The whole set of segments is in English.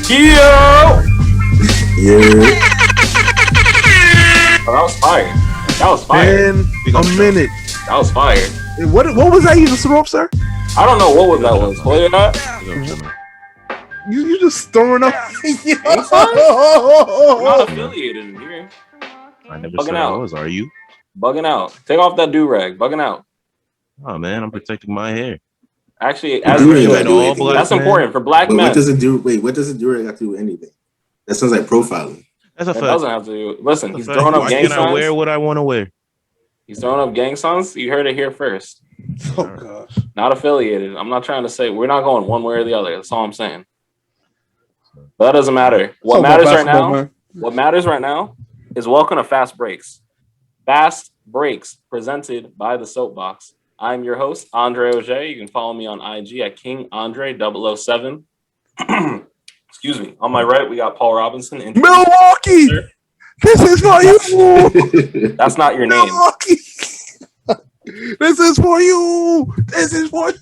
Yo! Yeah. Oh, that was fire. That was fire. In a minute. That was fire. What was that even, Smoke, sir? I don't know what that was. Play that. You just throwing up. I'm not affiliated in here. I never Bugging said out. I was. Are you? Bugging out. Take off that do-rag. Bugging out. Oh man, I'm protecting my hair. Actually, as Do we it, should. do it. That's important for black But men. what does it do? Wait, what does it do? Have to do with anything? That sounds like profiling. That's a It fact. doesn't have to do. Listen, That's he's a fact. throwing up Why gang can't I wear signs. what I want to wear? He's throwing up gang signs. You heard it here first. Oh gosh. Not affiliated. I'm not trying to say we're not going one way or the other. That's all I'm saying. But that doesn't matter. What matters right now? Man. What matters right now is welcome to Fast Breaks. Fast Breaks presented by the Soapbox. I'm your host, Andre Auger. You can follow me on IG at KingAndre007. Excuse me. On my right, we got Paul Robinson. Milwaukee! This is for you! That's not your name. Milwaukee! This is for you! This is for you!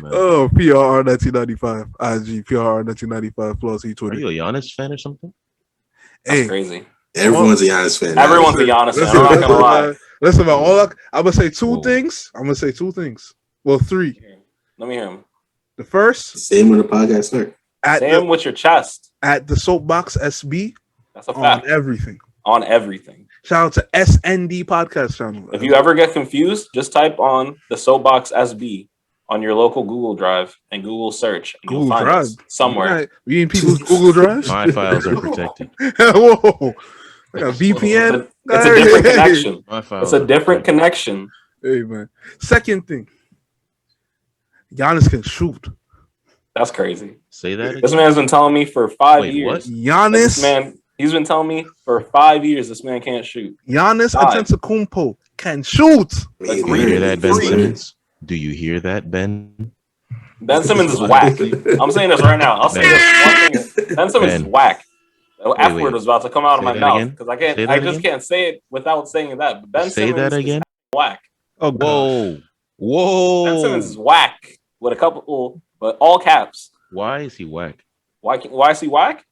Oh, PRR 1995. IG, PRR 1995 plus Are E20. you a Giannis fan or something? That's Hey, crazy. Everyone's a Giannis fan. Everyone's a Giannis fan. I'm not gonna lie. Listen, man, I'm gonna say two Whoa. things. Well, three. Let me hear him. The first, Same when the podcast start. Say him with your chest. at the Soapbox SB That's a on fact. everything. On everything. Shout out to SND Podcast Channel. If you ever get confused, just type on the Soapbox SB on your local Google Drive and Google search. And you'll Google find Drive us somewhere. Right. We in people's Google Drives. My files are protected. Whoa, like a VPN. It's a different connection. My files It's a are different protected. connection. Hey man. Second thing, Giannis can shoot. That's crazy. Say that This again. man's been telling me for 5 Wait, years. what? Giannis He's been telling me for 5 years this man can't shoot. Giannis Five. Antetokounmpo can shoot. Do you hear that, Ben Three. Simmons? Do you hear that, Ben? Ben Simmons is whack. I'm saying this right now. I'll say this one thing. Ben Simmons is Ben. whack. The F wait. word was about to come out of Say my that mouth again? because I Say that I just again? can't say it without saying that. But Ben Say Simmons that again. is whack. Oh, gosh. Whoa. Ben Simmons is whack with a couple, but all caps. Why is he whack? Why is he whack?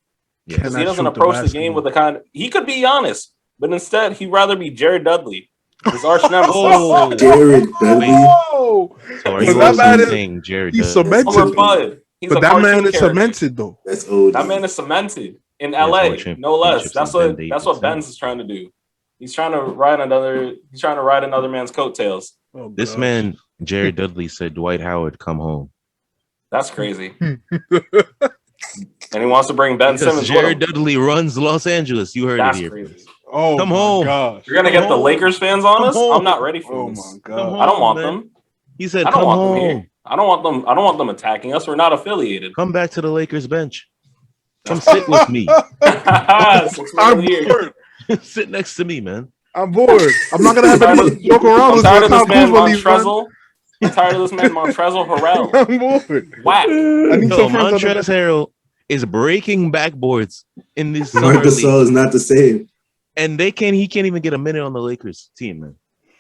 Yes. Because he Cannot doesn't shoot the approach the basketball. game with the kind. He could be Giannis, but instead he'd rather be Jared Dudley, his arch nemesis. Oh. Jared Dudley. Oh, So are But you that also man is- saying Jared he's Dudley? cemented. Over Bud. He's but a that cartoon man is character. cemented though. That's old. That man is cemented in has LA, more championships no less. That's than what Ben that's what Davis, Ben's is trying to do. He's trying to ride another man's coattails. Oh, This gosh. man, Jared Dudley, said Dwight Howard come home. That's crazy. And he wants to bring Ben Because Simmons Jared with him. Dudley runs Los Angeles. You heard That's it here. crazy. Oh, Come my home. Gosh. You're gonna get the Lakers fans on Come us? home. I'm not ready for Oh this. my Come god. I don't want man. them. He said, I don't come want home. them here. I don't want them attacking us. We're not affiliated. Come back to the Lakers bench. Come sit with me. Since we're I'm here. bored. Sit next to me, man. I'm bored. I'm not gonna have any joke around I'm with tired of this Tom man Kuzma leaves, man. Montrezl. I'm tired of this man Montrezl Harrell. I'm bored. Whack. I need Yo, some friends on the Montrezl Harrell is breaking backboards in this summer Marcus league, Gasol is not the same. and he can't even get a minute on the Lakers team, man,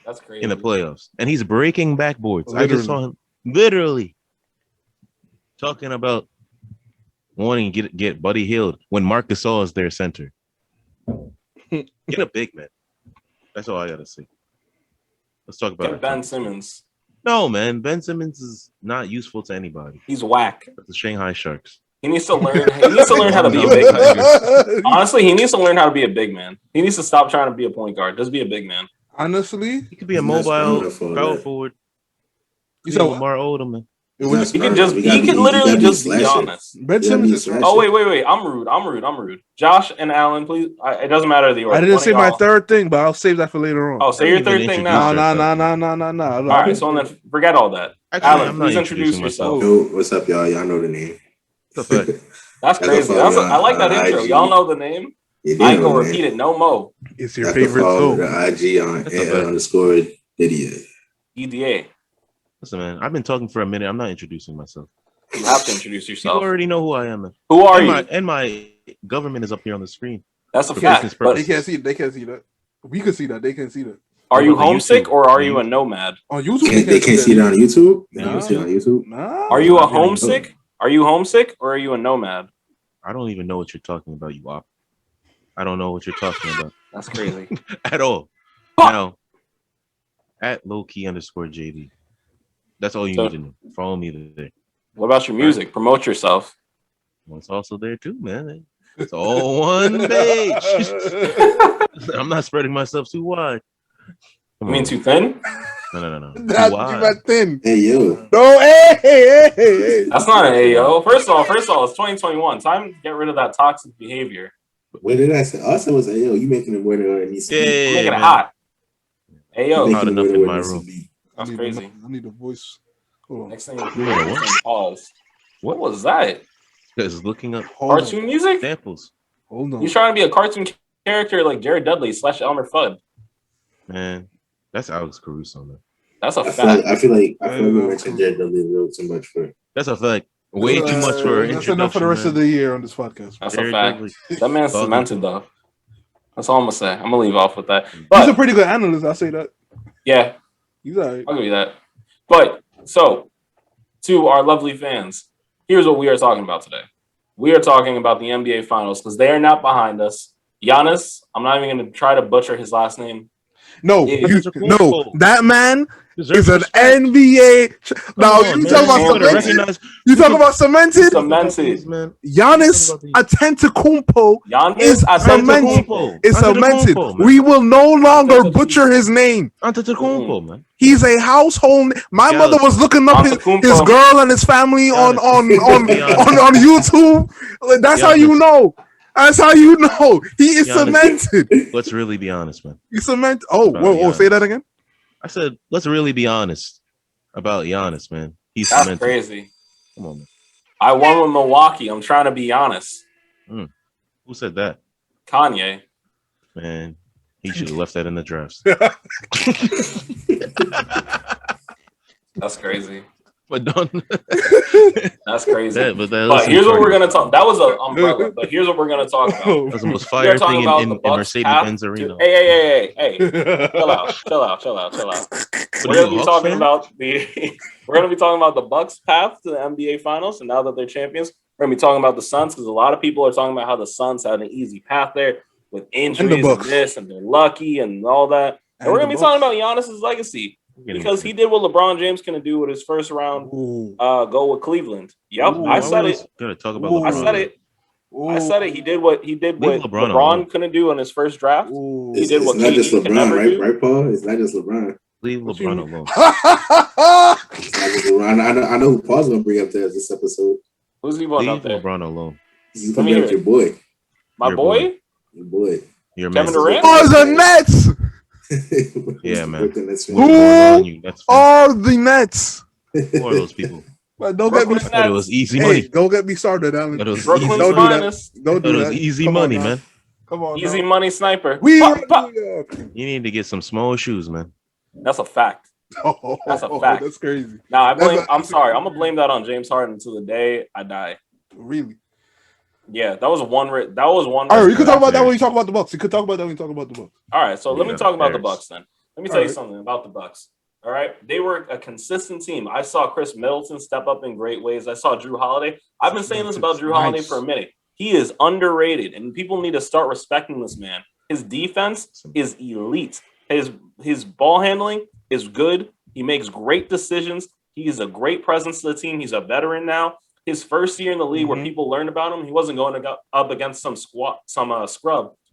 That's crazy. in the playoffs, and he's breaking backboards. I just Literally. saw him literally talking about wanting to get Buddy Hield when Marc Gasol is their center. Get a big man. That's all I gotta say. Let's talk about Get it. Ben Simmons. No, man, Ben Simmons is not useful to anybody. He's whack. But the Shanghai Sharks. He needs to learn. He needs to learn how to be a big man. Honestly, he needs to learn how to be a big man. He needs to stop trying to be a point guard. Just be a big man. Honestly, He could be a He's not strong mobile enough for power that. forward. you He's said Lamar Odom, man. it was He can just. He can literally just be honest. Ben Yeah, Simmons me is too. Oh wait. I'm rude. Josh and Allen, please. It doesn't matter the order. I didn't One say of my y'all- third thing, but I'll save that for later on. Oh, say your Don't third even thing introduce now. No. All right, so then forget all that. Actually, Allen, I'm not please introduce introducing yourself. myself. Yo, what's up, y'all? Y'all know the name. What's up, Fred? That's That's crazy. a That's fun I like that one. intro. IG. Y'all know the name. You I ain't know gonna the repeat name. it no more. It's your That's the favorite follow too. the IG on That's a fact. _Didier. EDA. Listen, man, I've been talking for a minute. I'm not introducing myself. You have to introduce You yourself. already know who I am, man. Who are and you? my government is up here on the screen. That's a for fact. business But purposes. They can't see it. They can't see that. We can see that. They can see that. are you What about homesick YouTube? or are you a nomad? On YouTube, They can't see it on YouTube. They Nah. can't see it on YouTube. Nah. Are you a I'm getting homesick? Are you homesick or are you a nomad? I don't even know what you're talking about, you op. I don't know what you're talking about That's crazy. at all. Now, at lowkey_JD. That's all you need to know. Follow me there. What about your music? Right. Promote yourself. Well, it's also there too, man. It's all one page. I'm not spreading myself too wide. You mean too thin? No. Not thin. Hey, yo. No, hey. That's not an AO. First of all, it's 2021. Time to get rid of that toxic behavior. What did I say? I said it was AO. You making it more than it needs to be. I'm making it hot. AO. Hot enough in my room. That's crazy. I need a voice. Hold on. Next thing pause. What was that? Because looking up cartoon music? Samples. Hold on. You're trying to be a cartoon character like Jared Dudley / Elmer Fudd. Man, that's Alex Caruso, man. That's a fact. I feel like we mentioned Jared Dudley a little too much for. That's a fact. Way too much for that's enough for the rest of the year on this podcast. That's a fact. That man's cemented, though. That's all I'm gonna say. I'm gonna leave off with that. But he's a pretty good analyst. I'll say that. Yeah, he's all right. I'll give you that. But so, to our lovely fans, here's what we are talking about today. We are talking about the NBA Finals because they are not behind us. Giannis, I'm not even going to try to butcher his last name. No, that man is an NBA. Now you talk about cemented. You talk about cemented. Cemented. Giannis Antetokounmpo is cemented. Is cemented. We will no longer butcher his name. Antetokounmpo, man. He's a household. My mother was looking up his girl and his family on YouTube. That's how you know. That's how you know he is cemented. Let's really be honest, man. He's cemented. Oh, say that again. I said, let's really be honest about Giannis, man. He's That's cemented. Crazy. Come on, man. I won with Milwaukee. I'm trying to be honest. Who said that? Kanye. Man, he should have left that in the drafts. That's crazy. But don't. That's crazy. But here's what we're gonna talk. That was an umbrella. But here's what we're gonna talk about. That's the most fire thing in Mercedes-Benz Arena. Hey! Chill out. We're gonna be talking about the Bucks' path to the NBA Finals, and now that they're champions, we're gonna be talking about the Suns because a lot of people are talking about how the Suns had an easy path there with injuries and this, and they're lucky and all that. And we're gonna be talking about Giannis's legacy. Because he did what LeBron James can do with his first round go with Cleveland. Yep, I said it. Gonna talk about LeBron. I said it. He did what LeBron couldn't do in his first draft. He did what not just LeBron, right, Paul? It's not just LeBron. Leave LeBron alone. It's not just LeBron. I know who Paul's gonna bring up there this episode. Who's he going up there? LeBron alone. You can bring up your boy. My boy? Your boy. Your Kevin Durant? Oh, the Nets! Yeah, man. Who are the Nets? Who are those people? But don't get me started. It was easy money. Don't get me started, Allan. Don't do that. It was easy money, man. Come on, easy money sniper. You need to get some small shoes, man. That's a fact. That's a fact. That's crazy. Now I'm sorry. I'm gonna blame that on James Harden until the day I die. Really? Yeah, that was one. All right, you can talk about that when you talk about the Bucks. You could talk about that when you talk about the Bucks. All right, so let me talk about the Bucks then. Let me tell you something about the Bucks. All right, they were a consistent team. I saw Chris Middleton step up in great ways. I saw Drew Holiday. I've been saying this about Drew Holiday for a minute. He is underrated, and people need to start respecting this man. His defense is elite. His ball handling is good. He makes great decisions. He is a great presence to the team. He's a veteran now. His first year in the league, where people learned about him, he wasn't going up against some scrub.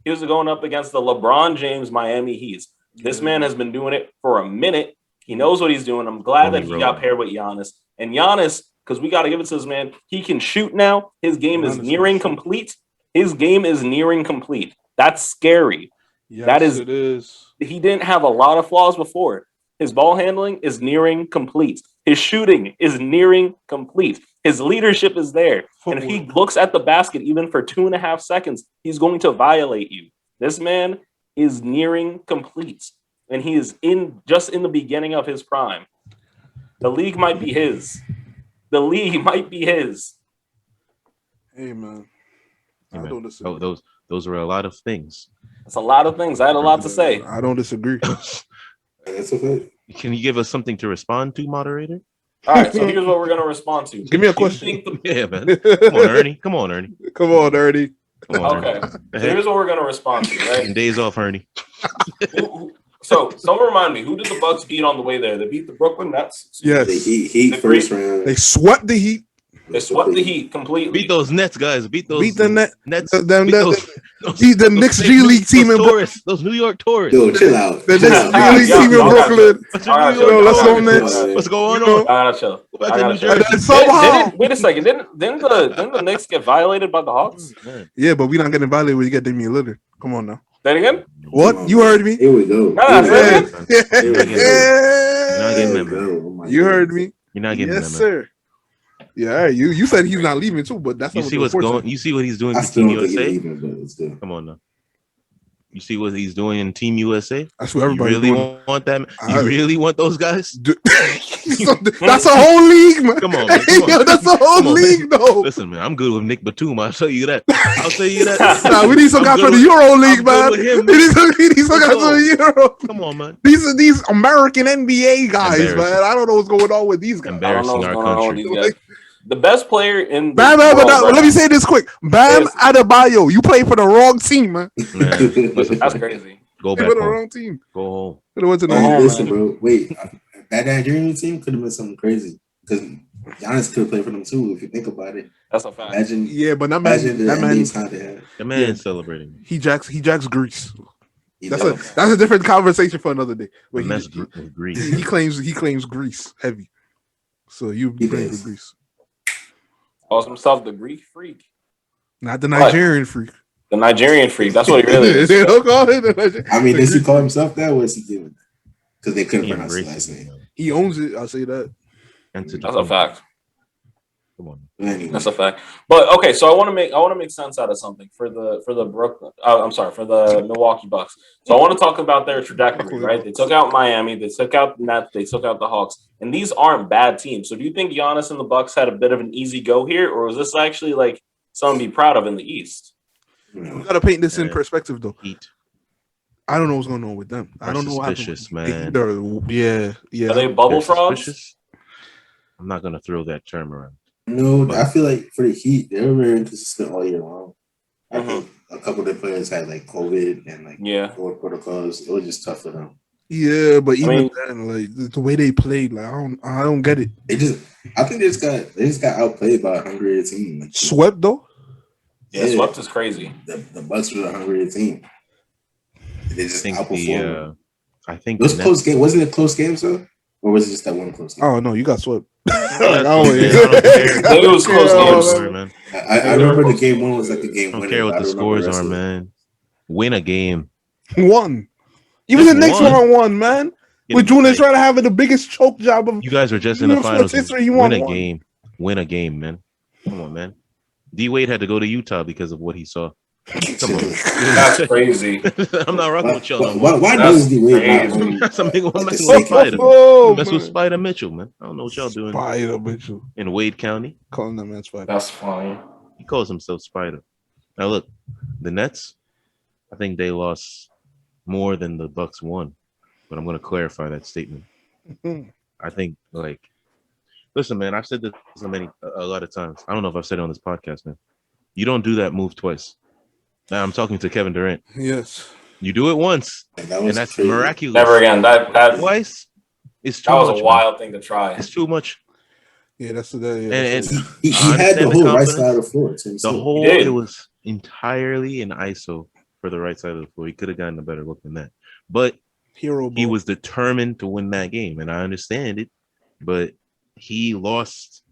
He was going up against the LeBron James Miami Heat. This man has been doing it for a minute. He knows what he's doing. I'm glad that he got paired with Giannis. And Giannis, because we got to give it to this man, he can shoot now. His game is nearing complete. That's scary. Yes, it is. He didn't have a lot of flaws before. His ball handling is nearing complete. His shooting is nearing complete. His leadership is there. And if he looks at the basket even for 2.5 seconds, he's going to violate you. This man is nearing complete. And he is just in the beginning of his prime. The league might be his. Hey, man. I don't disagree. Those were a lot of things. It's a lot of things. I had a lot to say. I don't disagree. That's okay. Can you give us something to respond to, moderator? All right, so here's what we're gonna respond to. Give me a question. Yeah, man. Come on, Ernie. Come on, Ernie. Come on, Ernie. Come on, Okay, Ernie. so here's what we're gonna respond to. Right? Taking days off, Ernie. So someone remind me, who did the Bucks beat on the way there? They beat the Brooklyn Nets. Yes. The Heat first round. They swept the Heat. They swept the Heat completely. Beat those Nets, guys. Beat the Nets. Beat the Knicks G League team in Brooklyn. Those New York Tourists. Yo, chill out. The Knicks G League team in Brooklyn. Let's go Knicks. What's going on? I gotta chill. Wait a second. Didn't the Knicks get violated by the Hawks? Yeah, but we're not getting violated when you get Damian Lillard. Come on now. Say it again? What? You heard me? Here we go. You heard me? You're not getting yes, sir. Yeah, you said he's not leaving too, but that's you see what's going. You see what he's doing for Team USA. Come on now. You see what he's doing in Team USA. That's what everybody really want that. You really want those guys? That's a whole league, man. Come on, man. Yo, that's a whole league, though. Listen, man, I'm good with Nick Batum. I'll tell you that. Nah, we need some guys for the Euro League, man. We need some guys for the Euro. Come on, man. These American NBA guys, man. I don't know what's going on with these guys. Embarrassing our country. The best player in Bam, let me say this quick. Bam Adebayo, you play for the wrong team, man. Listen, that's crazy. Go back for the home. wrong team. Go home. Listen, bro. Wait, that Nigerian team could have been something crazy because Giannis could have played for them too. If you think about it, that's a fact. Imagine, but that man celebrating. He jacks Greece. That's a different conversation for another day. But Greece. He claims Greece heavy. So you blame for Greece. Calls himself the Greek freak. Not the Nigerian freak. The Nigerian freak. That's what he really is. They don't call it the Nigerian. I mean, does he call himself that? What's he doing? Because they couldn't pronounce his last name. He owns it. I'll say that. That's a fact. Come on. Anyway. That's a fact. But okay, so I want to make sense out of something for the Brooklyn. For the Milwaukee Bucks. So I want to talk about their trajectory, right? They took out Miami, they took out the Nets, they took out the Hawks, and these aren't bad teams. So do you think Giannis and the Bucks had a bit of an easy go here, or was this actually like something to be proud of in the East? We gotta paint this in perspective, though. Heat. I don't know what's going on with them. I don't know what happened. Man. Yeah. Are they bubble frogs? I'm not gonna throw that term around. No, I feel like for the Heat, they were very inconsistent all year long. I think a couple of the players had like COVID and like COVID protocols. It was just tough for them. Yeah, but even then, like the way they played, like I don't get it. I think they just got outplayed by a hungry team. Like, swept though. Yeah, swept is crazy. The Bucks were a hungry team. They just outperformed. I think it was close game. Wasn't it a close game, sir? Or was it just that one close game? Oh no, you got swept. It was close games, man. I remember the game one was like a game. I don't care what the scores are, man. Win a game. One. Even the Knicks won, man. With Julius trying to have the biggest choke job of you guys were just in the finals. Win a game. Win a game, man. Come on, man. D Wade had to go to Utah because of what he saw. Come on. That's crazy. I'm not rocking with y'all. Why does D Wade? That's a big one. Mess with Spider. Mess with Spider Mitchell, man. I don't know what y'all doing. Spider Mitchell in Wade County. Calling that man Spider. That's fine. He calls himself Spider. Now look, the Nets. I think they lost more than the Bucks won, but I'm going to clarify that statement. I think listen, man. I've said this a lot of times. I don't know if I've said it on this podcast, man. You don't do that move twice. Now I'm talking to Kevin Durant. Yes. You do it once, and that's crazy. Miraculous. Never again. That twice. It's too that was much, a wild thing to try. It's too much. Yeah, that's and he had the whole right side of the floor. It was entirely an ISO for the right side of the floor. He could have gotten a better look than that, but he was determined to win that game, and I understand it. But he lost.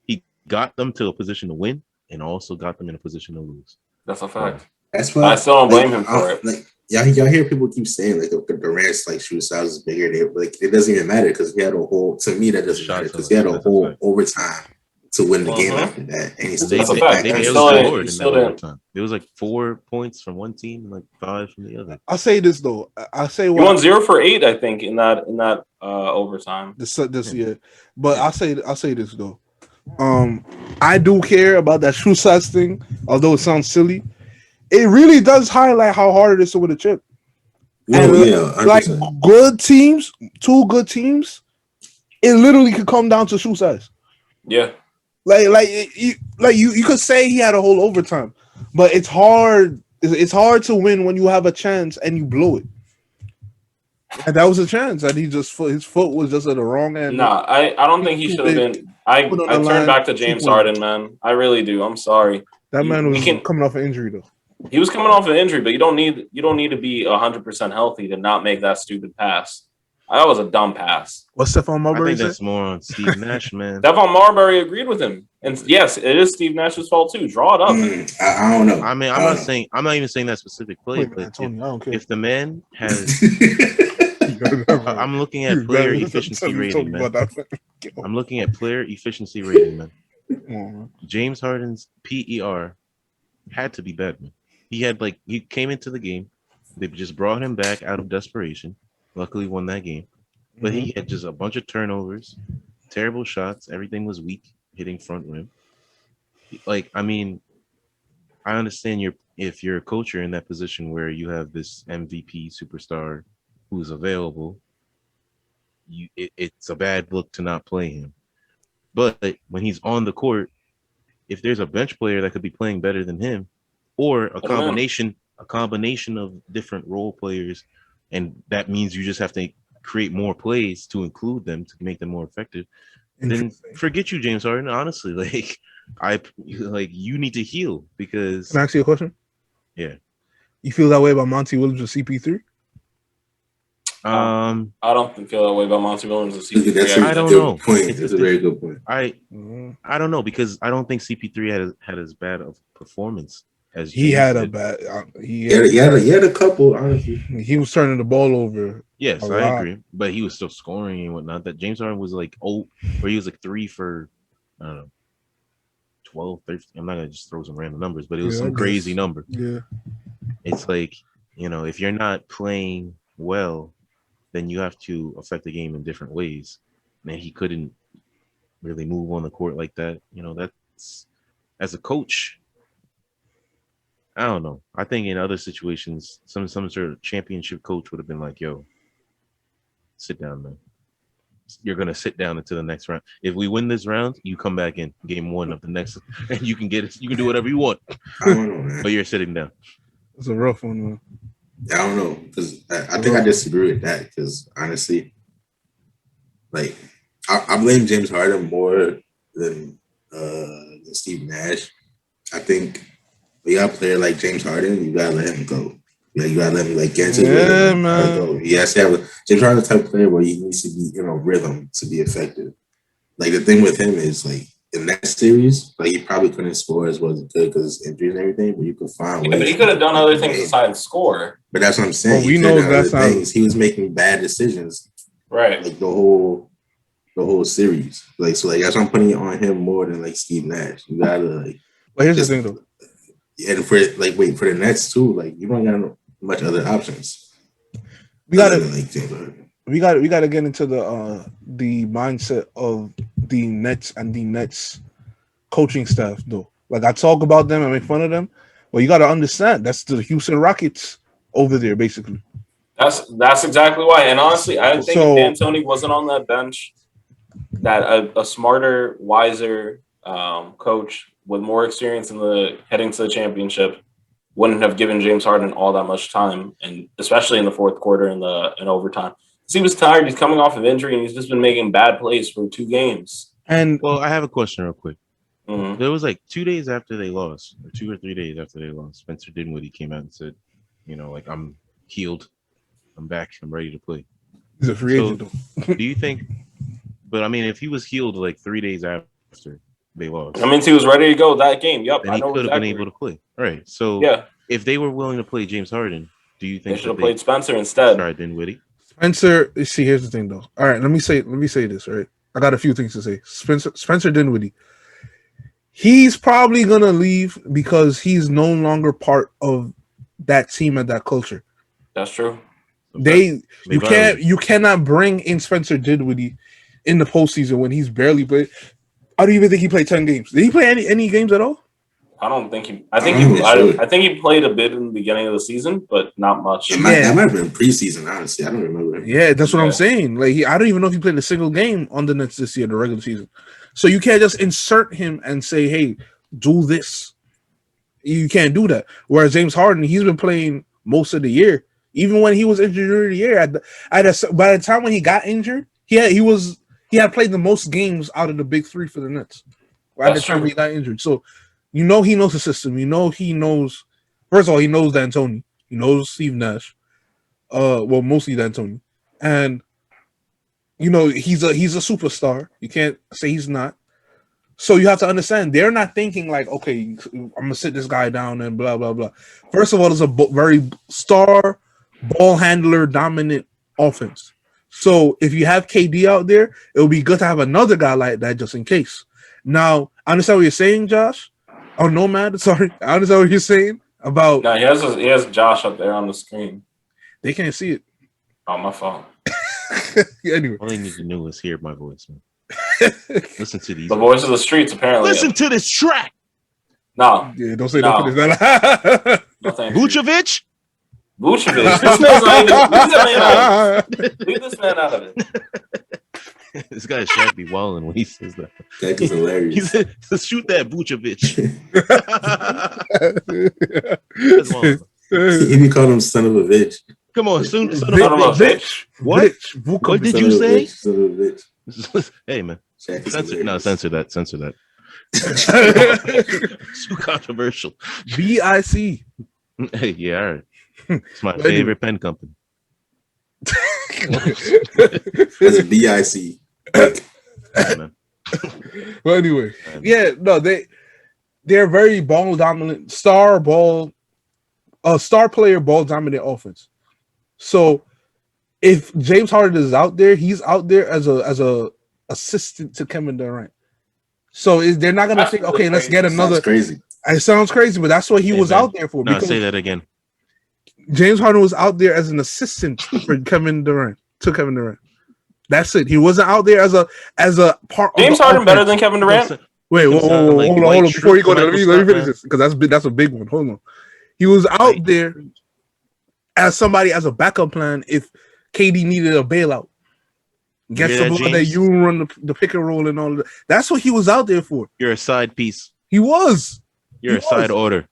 He got them to a position to win, and also got them in a position to lose. That's a fact. That's why I still don't blame him for it. Y'all hear people keep saying like the Durant's shooting size is bigger. It doesn't even matter because he had a whole. To me, that doesn't matter because he had a whole overtime to win the game after that, and he still scored in that overtime. There was 4 points from one team and 5 from the other. I'll say this though. He won 0 for 8, I think, in that overtime. This year, but I'll say this though. I do care about that shoe size thing, although it sounds silly. It really does highlight how hard it is to win a chip. Yeah, good teams, 2 good teams, it literally could come down to shoe size. Yeah. You could say he had a whole overtime, but it's hard. It's hard to win when you have a chance and you blow it. And that was a chance that his foot was just at the wrong end. Nah, I don't think he should have been. I turn back to James Harden, man. I really do. I'm sorry. That man was coming off an injury though. He was coming off an injury, but you don't need to be 100% healthy to not make that stupid pass. That was a dumb pass. What's Stephon Marbury? I think that's more on Steve Nash, man. Stephon Marbury agreed with him, and yes, it is Steve Nash's fault too. Draw it up. I don't know. I mean, I'm not even saying that specific play, but if the man has, I'm looking at player efficiency rating, man. I'm looking at player efficiency rating, man. James Harden's PER had to be bad, man. He came into the game. They just brought him back out of desperation. Luckily won that game. But he had just a bunch of turnovers, terrible shots. Everything was weak, hitting front rim. I mean, I understand if you're a coach, you're in that position where you have this MVP superstar who's available. It's a bad look to not play him. But when he's on the court, if there's a bench player that could be playing better than him, or a combination of different role players, and that means you just have to create more plays to include them to make them more effective, then forget you, James Harden. Honestly, you need to heal because. Can I ask you a question? Yeah. You feel that way about Monty Williams or CP3? I don't feel that way about Monty Williams or CP3. I don't know. It's a very good point. I don't know because I don't think CP3 had as bad of performance as he James had did. a bad. He had a couple. Honestly, he was turning the ball over. Yes, I agree, but he was still scoring and whatnot. That James Harden was like where he was like 3 for, I don't know, 12, 13. I'm not gonna just throw some random numbers, but it was some crazy number. Yeah, it's like, if you're not playing well, then you have to affect the game in different ways. And he couldn't really move on the court like that. That's as a coach. I don't know. I think in other situations, some sort of championship coach would have been like, "Yo, sit down, man. You're gonna sit down until the next round. If we win this round, you come back in game 1 of the next, and you can get it. You can do whatever you want. I don't know, man. But you're sitting down." It's a rough one, man. I don't know because I think I disagree with that because honestly, I blame James Harden more than Steve Nash. I think when you got a player like James Harden, you gotta let him go. You gotta let him get into the rhythm. Man. He has to have James Harden the type of player where he needs to be in a rhythm to be effective. The thing with him is in that series, he probably couldn't score as well as he could because of injuries and everything. But you could find ways. But he could have done other things besides score. But that's what I'm saying. Well, we know that's how he was making bad decisions. Right. The whole series. That's why I'm putting it on him more than Steve Nash. You gotta But here's the thing though. And for the Nets too, you don't got much other options. We gotta get into the mindset of the Nets and the Nets coaching staff though. I talk about them and make fun of them, but you gotta understand that's the Houston Rockets over there, basically. That's exactly why. And honestly, I think if D'Antoni wasn't on that bench, that a smarter, wiser coach with more experience heading to the championship wouldn't have given James Harden all that much time, and especially in the fourth quarter and overtime. He was tired. He's coming off of injury, and he's just been making bad plays for 2 games. And I have a question real quick. Mm-hmm. There was 2 days after they lost, or 2 or 3 days after they lost, Spencer Dinwiddie came out and said, I'm healed. I'm back. I'm ready to play. He's a free agent, though. Do you think? But I mean, if he was healed 3 days after they lost, that means he was ready to go that game. Yep, then he could have been able to play. All right. So if they were willing to play James Harden, do you think they should have played Spencer instead? Sorry, Dinwiddie. Spencer. See, here's the thing, though. All right, let me say this. Right, I got a few things to say. Spencer Dinwiddie. He's probably gonna leave because he's no longer part of that team and that culture. That's true. You cannot bring in Spencer Dinwiddie in the postseason when he's barely played. I don't even think he played 10 games. Did he play any games at all? I don't think he. I'm sure. I think he played a bit in the beginning of the season, but not much. That might have been preseason. Honestly, I don't remember. Yeah, that's what I'm saying. Like, I don't even know if he played a single game on the Nets this year, the regular season. So you can't just insert him and say, "Hey, do this." You can't do that. Whereas James Harden, he's been playing most of the year, even when he was injured during the year. By the time when he got injured, he had played the most games out of the big three for the Nets. At the time he got injured, so he knows the system. He knows. First of all, he knows D'Antoni. He knows Steve Nash. Well, mostly D'Antoni, and he's a superstar. You can't say he's not. So you have to understand they're not thinking like, okay, I'm gonna sit this guy down and blah blah blah. First of all, it's a very star ball handler dominant offense. So if you have KD out there, it would be good to have another guy like that just in case. Now, I understand what you're saying, Josh. Oh, Nomad. Sorry, I understand what you're saying about. No, he has Josh up there on the screen. They can't see it. Oh, my fault. Anyway, all they need to know is hear my voice, man. Listen to these. The voice of the streets, apparently. Listen to this track. No. Yeah, don't say no. that. Vucevic? Vucevic. This man's not even. Leave this man out of it. This guy Shaq be wilding when he says that. That is hilarious. He said, "Shoot that Vucevic." He be calling him son of a bitch. Come on, son of a bitch. What? What did you say? Son of a bitch. Hey man, censor that. Too controversial. BIC. Hey, yeah, all right. It's my favorite pen company. That's a BIC. Well, anyway, yeah, no, they're very ball dominant, star player ball dominant offense. So if James Harden is out there, he's out there as a assistant to Kevin Durant. So they're not gonna think, okay, let's get another. Sounds crazy. It sounds crazy, but that's what he was out there for. No, say that again. James Harden was out there as an assistant for Kevin Durant. To Kevin Durant. That's it. He wasn't out there as a part. James Harden better than Kevin Durant. Wait, hold on. Before you go there, let me finish this because that's a big one. Hold on. He was out there as somebody as a backup plan if KD needed a bailout. Get someone that you run the pick and roll and all of that. That's what he was out there for. You're a side piece. He was. You're a side order.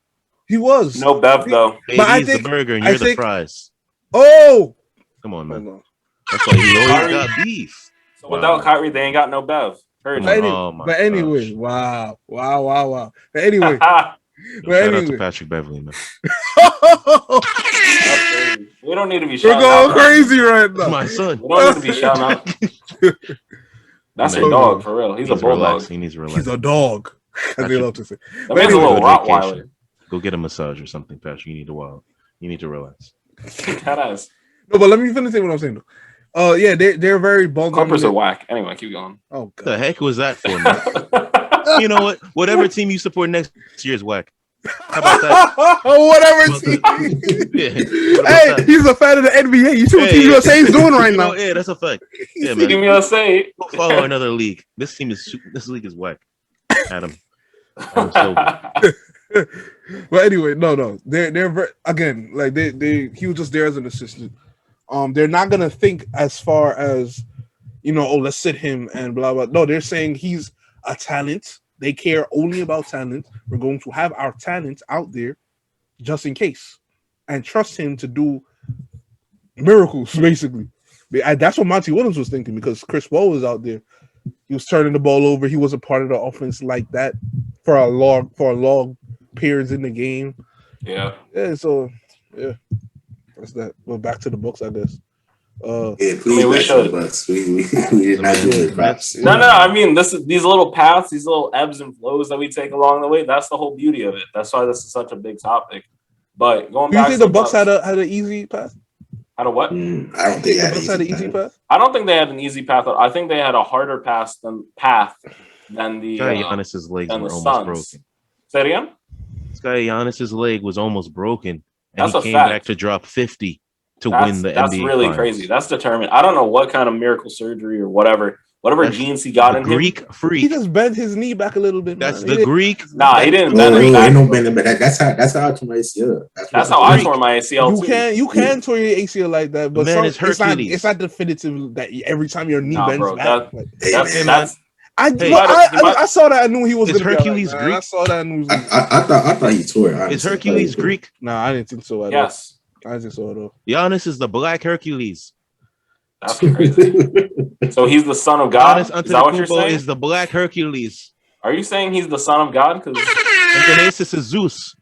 He was. No Bev though. KD's the burger and you're the fries. Oh, come on, man. That's why he always got beef. So without Kyrie, they ain't got no Bev. But anyway, wow. But anyway, shout out to Patrick Beverly, man. We don't need to be shouting out. We're going crazy right now. My son. We don't need to be shouting out. That's a dog for real. He's a bulldog. He needs to relax. He's a dog. As they love to say. That man's a little Rottweiler. Go get a massage or something, Patrick. You need to relax. No, but let me finish saying what I'm saying though. Yeah, they're very ball dominant. Clippers are whack. Anyway, keep going. Oh God. The heck was that for, man? You know what? Whatever team you support next year is whack. How about that? Whatever team. Hey, he's a fan of the NBA. You see what Team USA is doing right now? Yeah, that's a fact. Yeah, man. Team USA. Go follow another league. This league is whack. Adam Silver. Well, anyway, no. They're very, again, like he was just there as an assistant. They're not gonna think as far as let's sit him and blah blah. No, they're saying he's a talent. They care only about talent. We're going to have our talent out there just in case, and trust him to do miracles. Basically, that's what Monty Williams was thinking because Chris Paul was out there. He was turning the ball over. He wasn't part of the offense like that for a long periods in the game. Yeah. So that's that. Well, back to the books, I guess. We should. We did not do the props. No. I mean, these little paths, these little ebbs and flows that we take along the way. That's the whole beauty of it. That's why this is such a big topic. But going back, do you think the Bucks had an easy path? Had a what? I don't think the Bucks had an easy path. I don't think they had an easy path. I think they had a harder path than the Giannis's legs were almost Suns. broken. Say it again. This guy Giannis's leg was almost broken, and That's he came fact. back to drop 50 to win the NBA. That's really finals. crazy. That's determined. I don't know what kind of miracle surgery or whatever Whatever genes he got in Greek him. freak. He just bent his knee back a little bit. That's man. the Greek. Nah, he didn't No, bend it back. ain't no bending, but that's how I tore my ACL. That's how I tore my ACL too. You can tore your ACL like that, but Man, it's Hercules. It's not definitive that every time your knee bends bro, back. I saw that. I knew he was going to Hercules be Greek. I saw that. And I thought he tore it. Is Hercules Greek? Nah, I didn't think so at all. Yes. I didn't think so at all. Giannis is the Black Hercules. That's crazy. So he's the son of God? Giannis Is that what you're saying? is the Black Hercules. Are you saying he's the son of God? Because Thanasis is Zeus.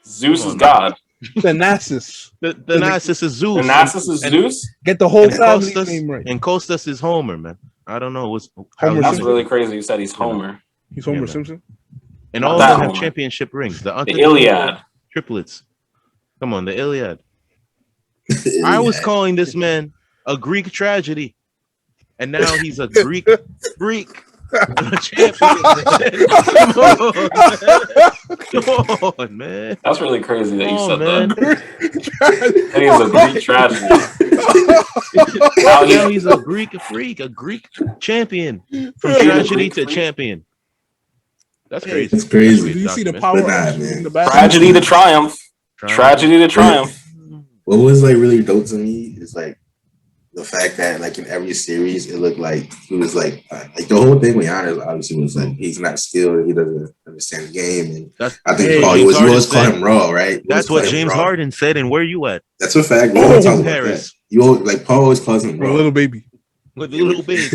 Zeus is God. Thanasis. Thanasis is Zeus. Thanasis is Zeus? Get the whole family name right. And Costas is Homer, man. I don't know. That's really crazy. You said he's Homer. He's Homer Simpson? And all of them have championship rings. The Iliad. Triplets. Come on, the Iliad. I was calling this man a Greek tragedy. And now he's a Greek freak. Champion. Come on, man. That's really crazy that you said that. And he's a Greek tragedy. Now he's a Greek freak, a Greek champion. From tragedy to champion. That's crazy. It's crazy. Do you see the power man. Tragedy to triumph. Tragedy to triumph. What was like really dope to me is like the fact that like in every series it looked like he was like the whole thing with Giannis obviously was like he's not skilled, he doesn't understand the game, and I think Paul, you always call him raw, right? That's what James Harden said, and where you at? That's a fact. Paris. You like Paul always calls him raw. Little baby. With the little baby.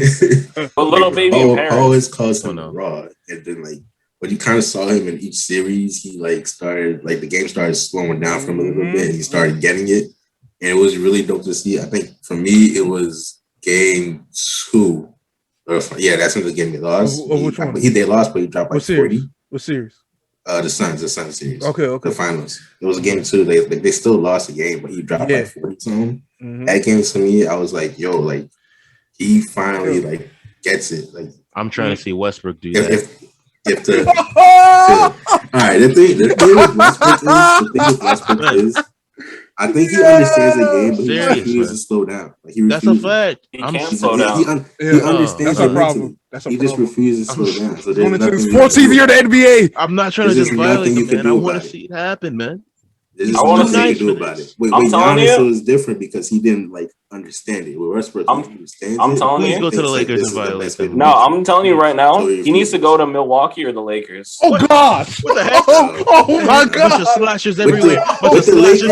A little baby in Paris. Paul always calls him raw, and then like when you kind of saw him in each series, he like started like the game started slowing down for him a little bit, and he started getting it. And it was really dope to see. I think for me, it was game 2. That's when the game they lost. Which one? They lost, but he dropped like 40. What series? The Suns series. Okay. The finals. It was game 2. They still lost the game, but he dropped like 40 something. That game to me, I was like, yo, like he finally like gets it. Like I'm trying to see Westbrook do that. All right, the thing with Westbrook is I think he understands the game, but he refuses to slow down. Like, that's a fact. He can't slow down. He understands that's a problem. He just refuses to slow down. So going into his 14th year in the NBA. I'm not trying to just violate him, man. I want to see it happen, man. There's just nothing you can do about it. Wait, Giannis was different because he didn't like understand it. With Westbrook, he understands I'm telling you, go to the Lakers and violate them. No, I'm telling you right now, he needs to go to Milwaukee or the Lakers. Oh gosh! What the heck? Oh my god! Bunch of slashers everywhere. With the Lakers,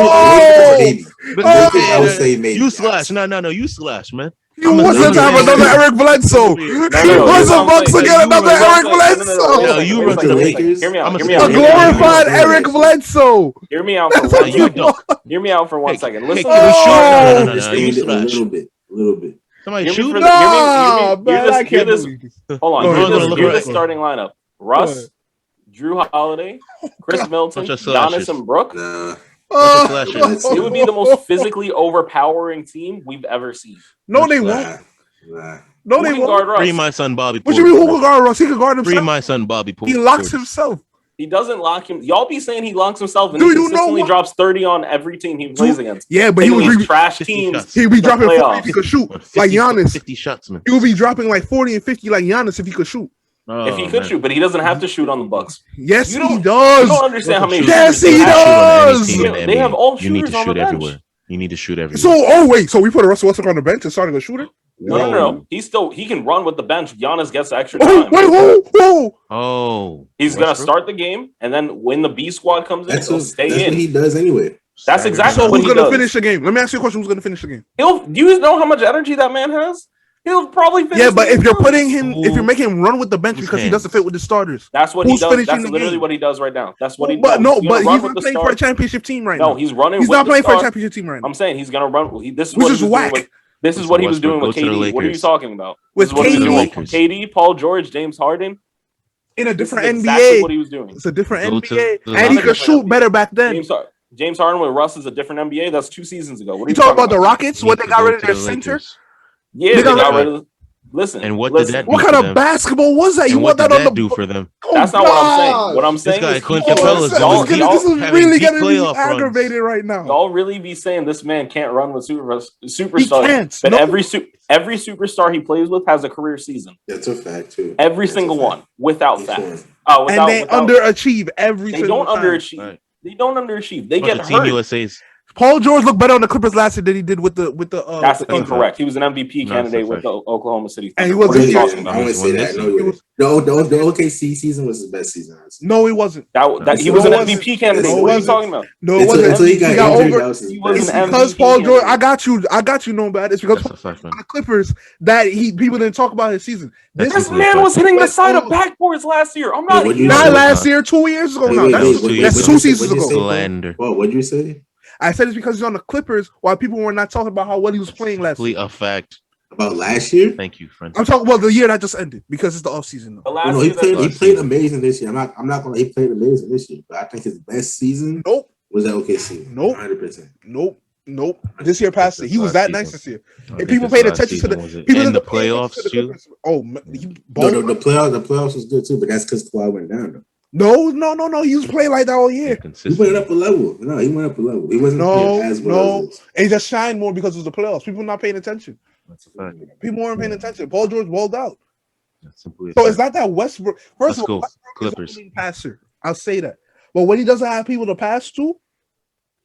I would say maybe. You slash. No, you slash, man. He wasn't to have another Eric Bledsoe. He wasn't Bucks to get another Eric Bledsoe. Yo, you run to the Lakers. Hear me out. A glorified Eric Bledsoe. Hear me out for 1 second. Hear me out for 1 second. Listen. No. A little bit. Somebody shoot. Hear this. Hold on. Hear this starting lineup. Russ, Drew Holiday, Chris Middleton, Giannis, and Brook. It would be the most physically overpowering team we've ever seen. No, they won't. No, they won't. Free my son Bobby Portis. What you mean who can guard Russ? He can guard himself. Free my son Bobby Portis. He locks himself. He doesn't lock him. Y'all be saying he locks himself, and Do he you know consistently what? drops 30 on every team he plays against. Yeah, but he would be trash teams. He'd be dropping 40 playoffs. if he could shoot, like Giannis. 50 shots, man. He would be dropping like 40 and 50 like Giannis if he could shoot. If he could shoot, but he doesn't have to shoot on the Bucks. Yes, he does. You don't understand how many. Yes, he does. They have all shooters. You need to on shoot the bench. everywhere. You need to shoot everywhere. So we put Russell Westbrook on the bench and starting a shooter? No. He can run with the bench. Giannis gets extra time. Oh. He's gonna start the game, and then when the B squad comes in, he'll stay in. That's what he does anyway. That's exactly what he does. So who's gonna finish the game? Let me ask you a question. Who's gonna finish the game? Do you know how much energy that man has? He'll probably finish. Yeah, but if you're putting him, if you're making him run with the bench because he doesn't fit with the starters, that's what he does. That's literally what he does right now. That's what he does. But he's not playing for a championship team right now. No, he's running. He's not playing for a championship team right now. I'm saying he's gonna run. This is what he was doing. This is what he was doing with KD. What are you talking about? With KD, Paul George, James Harden. In a different NBA. Exactly what he was doing. It's a different NBA, and he could shoot better back then. James Harden with Russ is a different NBA. That's 2 seasons ago. What are you talking about? The Rockets when they got rid of their center? Yeah, they got rid of. Listen, and what did that? What kind of basketball was that? You want that on the do for them? That's not what I'm saying. What I'm saying guy, is Clint people- Capella's y'all- doing- y'all- this is having really deep gonna be playoff runs. aggravated right now. Y'all really be saying this man can't run with He superstars, can't. but No. every superstar he plays with has a career season. That's a fact too. Every That's single a fact. one, without Each fact. one. Without, And they without, underachieve every they single don't time. underachieve. Right. They don't underachieve. They Bunch get of Team hurt. USA's. Paul George looked better on the Clippers last year than he did with the That's the Thunder. incorrect. He was an MVP No, candidate it's a with the Oklahoma City And he Thunder. was What are this you year. talking I about? wouldn't say that. No, He you was- wouldn't. The OKC season was his best season. Honestly. No, he wasn't. He No, was an it wasn't. MVP candidate. No, what it are you wasn't. talking about? No, it Until wasn't. he got got injured, over. that was his He was best an It's season. because MVP Paul George. candidate. I got you, no bad. It's because That's a fact, man. the Clippers that people didn't talk about his season. That's This This man was hitting the side of backboards last year. I'm not. Wait, what you not say? last year, 2 years ago. Wait, now wait, that's, wait, was 2 wait, years that's ago. two what'd you seasons say? ago. Slander. Well, what'd you say I said it's because he's on the Clippers while people were not talking about how well he was playing last year. Complete a fact. about last year? Thank you, friend. I'm talking about the year that just ended because it's the offseason The though. last No, year that- he played amazing this year. I'm not gonna. He played amazing this year, but I think his best season Nope, was at OKC. Nope. 100%. nope. This year passed it. He was Last that nice season. this year. I If think people this paid last attention to season the was it. people And the didn't pay attention playoffs to the too. Clippers. Oh, man, he No, balled. the playoffs was good too, but that's because Kawhi went down though. No. He was playing like that all year. He went Consistent. up a level. No, he went up a level. He wasn't No, playing as well no. as this. And he just shined more because it was the playoffs. People not paying attention. That's a fact. People weren't paying attention. Paul George balled out. That's simply a So fact. it's not that Westbrook. First Let's of all, go, Westbrook Clippers. is a winning passer. I'll say that. But when he doesn't have people to pass to,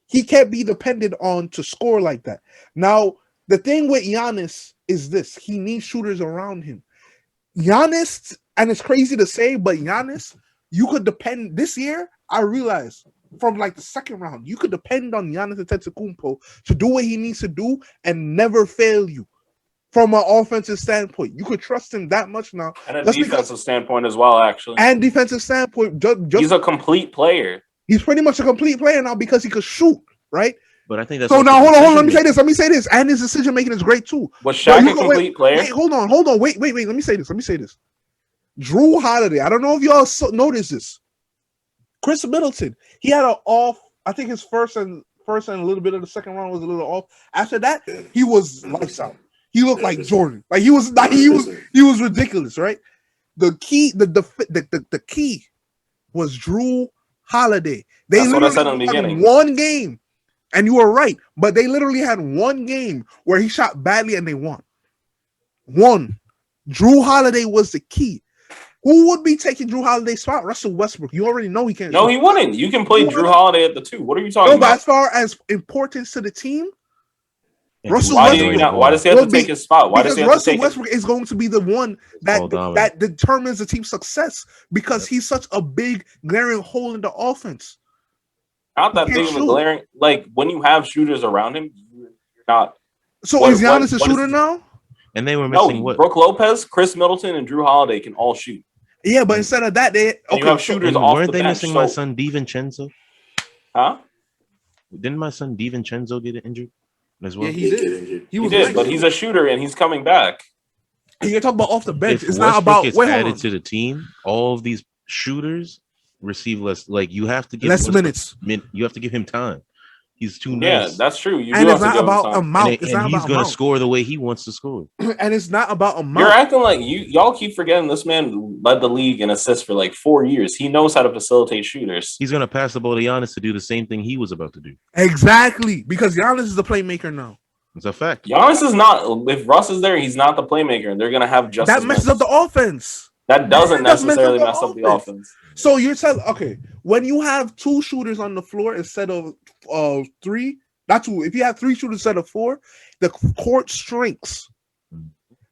he can't be dependent on to score like that. Now, the thing with Giannis is this: he needs shooters around him. Giannis, and it's crazy to say, but Giannis, you could depend this year. I realized from like the second round, you could depend on Giannis Antetokounmpo to do what he needs to do and never fail you. From an offensive standpoint, you could trust him that much now, and a Just defensive standpoint as well. Actually, and defensive standpoint, he's a complete player. he's pretty much a complete player now because he could shoot, right? But I think that's So also now hold on. Let me decision say this. And his decision making is great too. Was But Shaq you a go- complete player? Wait, hold on. Wait. Let me say this. Drew Holiday. I don't know if y'all noticed this. Chris Middleton. He had an off. I think his first and a little bit of the second round was a little off. After that, he was lights out. He looked like Jordan. Like he was ridiculous, right? The key, the key was Drew Holiday. They That's what I said literally in the had beginning. one game, and you were right, but they literally had one game where he shot badly and they won. One. Drew Holiday was the key. Who would be taking Drew Holiday's spot? Russell Westbrook. You already know he can't. No, shoot. he wouldn't. You can play Who Drew wouldn't? Holiday at the 2. What are you talking No, but about? as far as importance to the team, And Russell Why Westbrook- why does he have to will be- take his spot? Why does because he have to Russell take Westbrook is going to be the one that Ball dominant. that determines the team's success because he's such a big glaring hole in the offense. not that he big can't of a shoot. glaring? Like when you have shooters around him, you're not. So What- is Giannis a what shooter is- now? And they were No, missing what? Brooke Lopez, Chris Middleton, and Drew Holiday can all shoot. Yeah, but instead of that, they And you have shooters And off weren't the they bench. missing my So, son DiVincenzo? huh? Didn't my son DiVincenzo get injured as well? Yeah, he did. Get injured. He He was did, nice. but he's a shooter and he's coming back. And you're talking about off the bench. If It's Westbrook not about gets wait, hold added on. to the team, all of these shooters receive less. Like you have to give Less Westbrook minutes. You have to give him time. He's too Yeah, nice. that's true. You And do it's have to not give him about time. amount. and It's and not he's about going to amount. score the way he wants to score. And it's not about amount. You're acting like y'all keep forgetting this man led the league in assists for like 4 years. He knows how to facilitate shooters. He's going to pass the ball to Giannis to do the same thing he was about to do. Exactly. Because Giannis is the playmaker now. It's a fact. Giannis is not. If Russ is there, he's not the playmaker, and they're gonna have just That as messes minutes. up the offense. That doesn't That messes necessarily up the mess up the offense. offense. So you're telling when you have two shooters on the floor instead of three, not two. If you have three shooters instead of four, the court shrinks.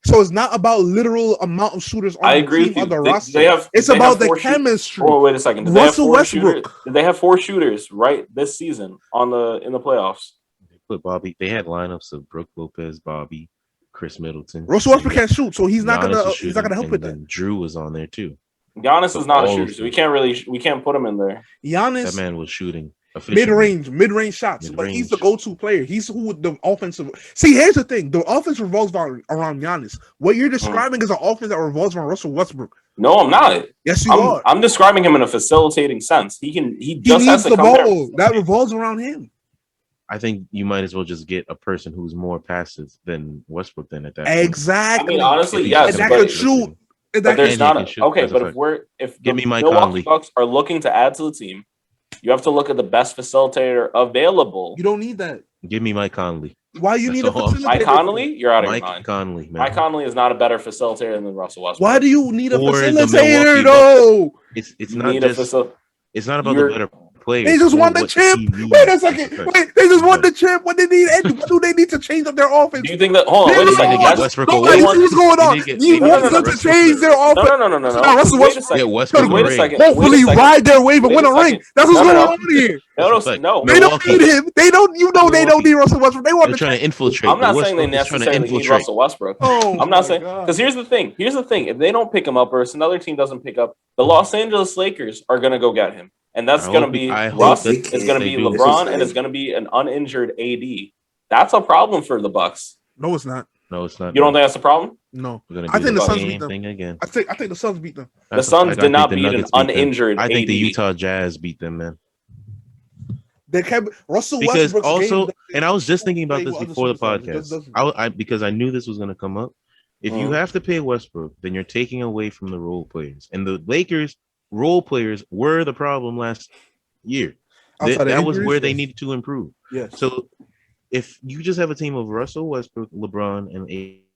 So it's not about literal amount of shooters on I the agree team with you. on the They- roster. they have- It's they about have the four shoot- chemistry. Oh, wait a second. Did Russell they have four Westbrook. shooters? Did they have 4 shooters right this season in the playoffs? They put Bobby. They had lineups of Brooke Lopez, Bobby, Chris Middleton. Russell Westbrook can't shoot, so he's not Giannis gonna was he's not gonna help shooting, with and that. then Drew was on there too. Giannis So is not a all shooter, of so we can't put him in there. That Giannis man was shooting efficiently. mid-range shots, but he's Mid-range. the go-to player. He's who the offensive. See, here's the thing: the offense revolves around Giannis. What you're describing is an offense that revolves around Russell Westbrook. No, I'm not. Yes, you are. I'm describing him in a facilitating sense. He He just has needs to the come there. ball that revolves around him. I think you might as well just get a person who's more passive than Westbrook then at that point. Exactly. I mean, honestly, If he's yes, And that but could shoot. But there's not okay. But if Give me Mike Milwaukee Conley. Bucks are looking to add to the team, you have to look at the best facilitator available. You don't need that. Give me Mike Conley. Why you need a facilitator? Mike Conley? You're out of your mind. Mike Conley, man. Mike Conley is not a better facilitator than Russell Westbrook. Why do you need a For the facilitator, Milwaukee though? It's not just. It's not about the better players. They just won the chip. Wait a second. Wait, they just won the chip. What they need? What do they need to change up their offense? Do you think that? Hold on, wait a second. Westbrook away. What's going on? You want them to change their offense? No. Wait a second. Westbrook. Wait a second. Hopefully, ride their wave and win a ring. That's what's going on here. No. They don't need him. They don't. You know, they don't need Russell Westbrook. They want to try to infiltrate. I'm not saying they necessarily need Russell Westbrook. I'm not saying because here's the thing. If they don't pick him up, or if another team doesn't pick up, the Los Angeles Lakers are going to go get him. And that's going to be Russ, it's going to be LeBron, and it's going to be an uninjured AD. That's a problem for the Bucks. No, it's not. No, it's not. You don't think that's a problem? No. I think the Suns beat them. Again. I think the Suns beat them. The Suns did not beat an uninjured AD. I think the Utah Jazz beat them, man. They kept Russell Westbrook also, and I was just thinking about this before the podcast. Because I knew this was going to come up. If you have to pay Westbrook, then you're taking away from the role players. And the Lakers role players were the problem last year. That was where they needed to improve. Yes. So if you just have a team of Russell Westbrook, LeBron, and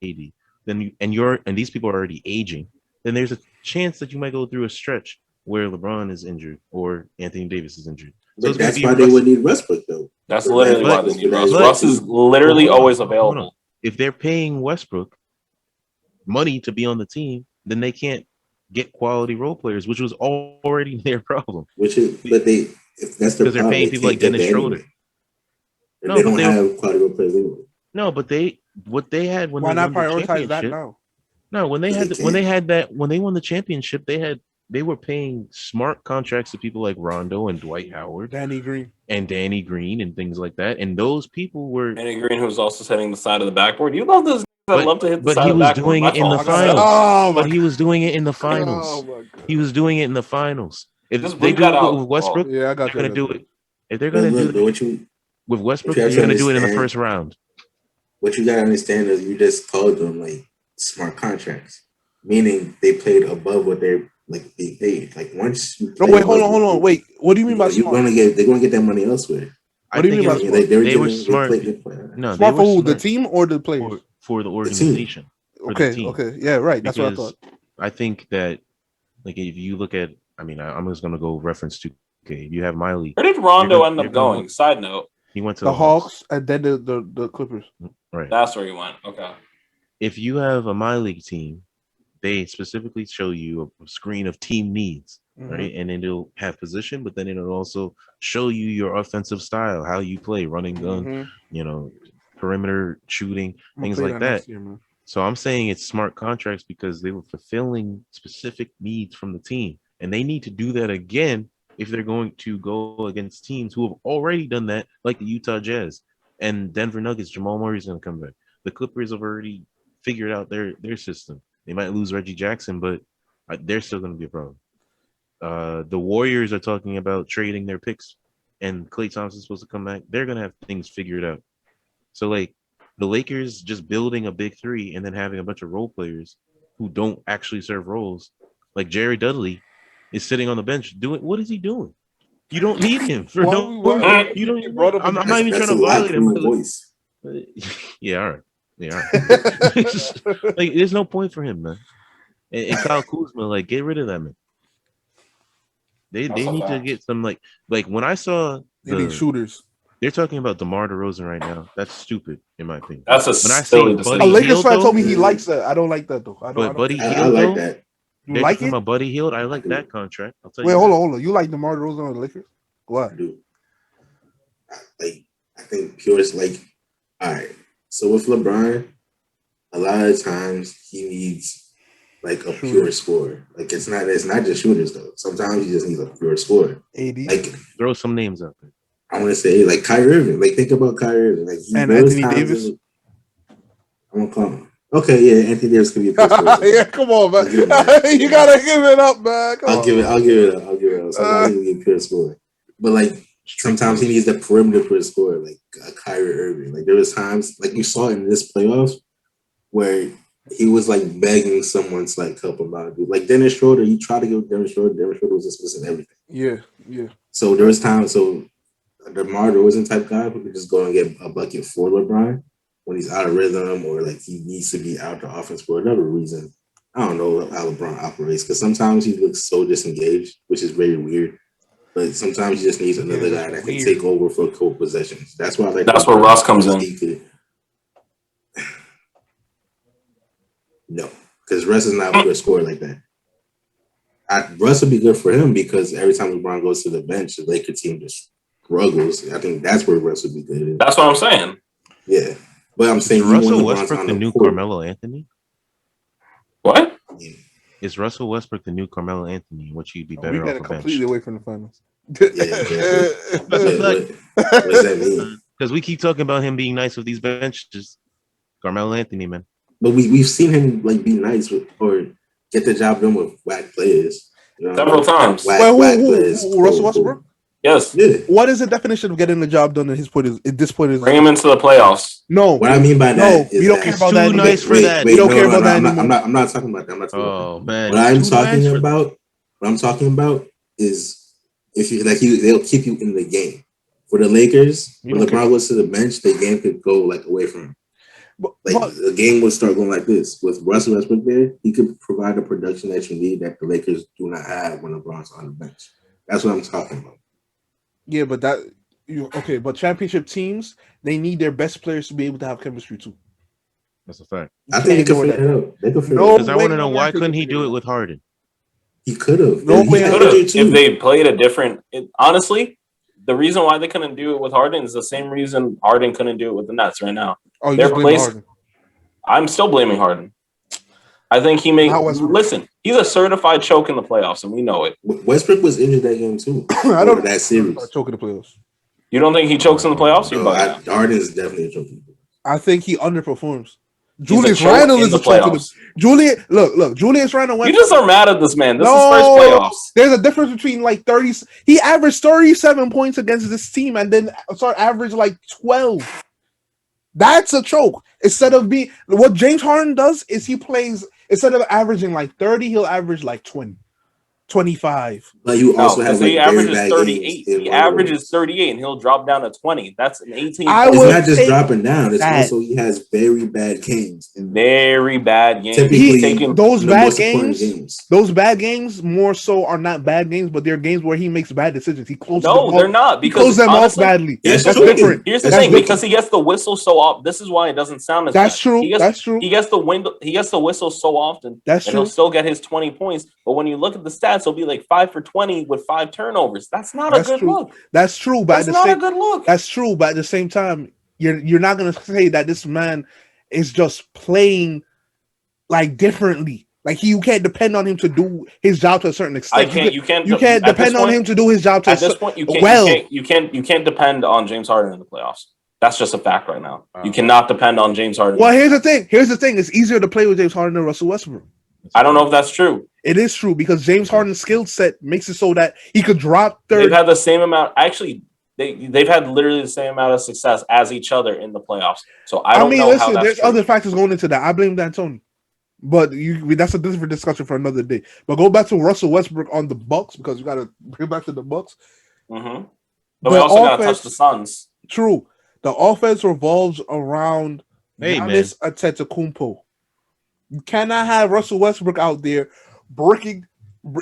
AD, then and these people are already aging, then there's a chance that you might go through a stretch where LeBron is injured or Anthony Davis is injured. So that's why they would need Westbrook, though. That's literally why they need Russ. Russ is literally always available. If they're paying Westbrook money to be on the team, then they can't get quality role players, which was already their problem. If that's the problem, they're paying people like Dennis Schroeder. No, they don't have quality role players anyway. No, but what they had when why they not won prioritize that now? No, when they won the championship, they were paying smart contracts to people like Rondo and Dwight Howard, Danny Green, and things like that. And those people were Danny Green, who's also setting the side of the backboard. You love those. I love to hit the but side he of the was backboard. doing it in the finals. But he was doing it in the finals. Oh, he was doing it in the finals. If Just they do it with Westbrook, I got they're going to do it. If they're going to do it with Westbrook, they're going to do it in the first round. What you got to understand is you just called them like smart contracts, meaning they played above what they're like being paid. Like once you hold on. Wait, what do you mean by smart? They're going to get that money elsewhere. What do you mean by smart? They were smart. No, smart for who? The team or the players? For the organization. Okay. Yeah, right. That's what I thought. I think that, like, if you look at, I'm just going to go reference to, you have Miley. Where did Rondo end up going? Side note. He went to the Hawks and then the Clippers. Right. That's where he went. Okay. If you have a My League team, they specifically show you a screen of team needs, right? And then it'll have position, but then it'll also show you your offensive style, how you play, running gun, perimeter shooting, things like that. So I'm saying it's smart contracts because they were fulfilling specific needs from the team. And they need to do that again if they're going to go against teams who have already done that, like the Utah Jazz and Denver Nuggets. Jamal Murray's going to come back. The Clippers have already figured out their system. They might lose Reggie Jackson, but they're still going to be a problem. The Warriors are talking about trading their picks, and Klay Thompson's supposed to come back. They're going to have things figured out. So, like, the Lakers just building a big three and then having a bunch of role players who don't actually serve roles, like Jerry Dudley is sitting on the bench doing. What is he doing? You don't need him for you don't. I'm not even trying to violate him. Voice. Yeah, all right. Yeah, all right. Like, there's no point for him, man. And Kyle Kuzma, like, get rid of that man. They need to get some like when I saw they need shooters. They're talking about DeMar DeRozan right now. That's stupid, in my opinion. That's a silly decision. A Lakers fan told me he likes that. I don't like that though. I like that. You like it? My Buddy Hield. I like that contract. I'll tell you. Wait, hold on. You like DeMar DeRozan on the Lakers? What? I do. I think Pure's like, all right. So with LeBron, a lot of times he needs like a pure scorer. Like it's not just shooters though. Sometimes he just needs a pure scorer. AD. Like throw some names out there. I want to say like Kyrie Irving. Like think about Kyrie Irving. Like and Anthony Davis. I'm gonna call him. Okay, yeah, Anthony Davis can be a pure scorer. Yeah, come on, man. You gotta give it up, man. I'll give it up. Sometimes he needs a pure scorer. But like sometimes he needs the perimeter pure scorer, like Kyrie Irving. Like there was times like you saw in this playoffs where he was like begging someone to like help him out. Like Dennis Schroeder, he tried to give Dennis Schroeder. Dennis Schroeder was just missing everything. Yeah. So there was times. So DeMar DeRozan type guy who could just go and get a bucket for LeBron when he's out of rhythm or like he needs to be out of the offense for whatever reason. I don't know how LeBron operates because sometimes he looks so disengaged, which is very weird. But sometimes he just needs another guy that can take over for cold possessions. That's why that's where Russ comes in. No, because Russ is not a good scorer like that. Russ would be good for him because every time LeBron goes to the bench, the Lakers team just struggles. I think that's where Russ would be good. That's what I'm saying. Yeah, but I'm saying Russell Westbrook the new Carmelo Anthony. What? Yeah. Is Russell Westbrook the new Carmelo Anthony? Which he'd be better off a completely away from the finals. What does that mean? Because we keep talking about him being nice with these benches. Carmelo Anthony, man. But we've seen him like be nice with or get the job done with whack players. You know, several times. Whack players. Russell Westbrook? Yes. Yeah. What is the definition of getting the job done at his point? At this point, is bring him into the playoffs. No. What I mean by that is we don't care about that. Too nice for that. We don't care about that anymore. I'm not talking about that. I'm not talking about that. Man. What I'm talking about is if you like they'll keep you in the game. For the Lakers, when LeBron goes to the bench, the game could go like away from him. But the game would start going like this. With Russell Westbrook there, he could provide the production that you need that the Lakers do not have when LeBron's on the bench. That's what I'm talking about. Yeah, but but championship teams, they need their best players to be able to have chemistry too. That's a fact. I think they can figure it out. They can figure it out. Because I want to know why couldn't he do it with Harden? He could have. If they played a different. Honestly, the reason why they couldn't do it with Harden is the same reason Harden couldn't do it with the Nets right now. Oh, you're blaming Harden. I'm still blaming Harden. I think he made. Listen, he's a certified choke in the playoffs, and we know it. Westbrook was injured that game too. I don't that series. Choke in the playoffs. You don't think he chokes in the playoffs? No, Harden is definitely a choke. I think he underperforms. Julius Randle is a choke in the Julius. Look, Julius Randle. You just are mad at this man. This is his first playoffs. There's a difference between like 30. He averaged 37 points against this team, and then averaged like 12. That's a choke. Instead of being what James Harden does is he plays instead of averaging like 30, he'll average like 20, 25. But you also have he averages 38. He averages 38 and he'll drop down to 20. That's an 18. It's not just dropping down. It's also he has very bad games. Very bad games. Those bad games more so are not bad games, but they're games where he makes bad decisions. He closes they're not because he closes them off badly. That's different. Here's the thing, because he gets the whistle so often. This is why it doesn't sound as that's bad. true. That's true. He gets the whistle so often. That's true. He'll still get his 20 points. But when you look at the stats, he'll be like 5 for 20 with 5 turnovers. That's not a good look. That's true. But that's not a good look. That's true. But at the same time, you're not gonna say that this man is just playing like differently. Like you can't depend on him to do his job to a certain extent. You can't depend on him to do his job to at this point. You can't depend on James Harden in the playoffs. That's just a fact right now. You cannot depend on James Harden. Well, here's the thing. It's easier to play with James Harden than Russell Westbrook. I don't know if that's true. It is true because James Harden's skill set makes it so that he could drop 30. They've had the same amount. Actually, they've had literally the same amount of success as each other in the playoffs. So I don't know how that's there's true. Other factors going into that. I blame D'Antoni. But that's a different discussion for another day. But go back to Russell Westbrook on the Bucks because we got to bring back to the Bucks. Mm-hmm. But we also got to touch the Suns. True. The offense revolves around Giannis Antetokounmpo. You cannot have Russell Westbrook out there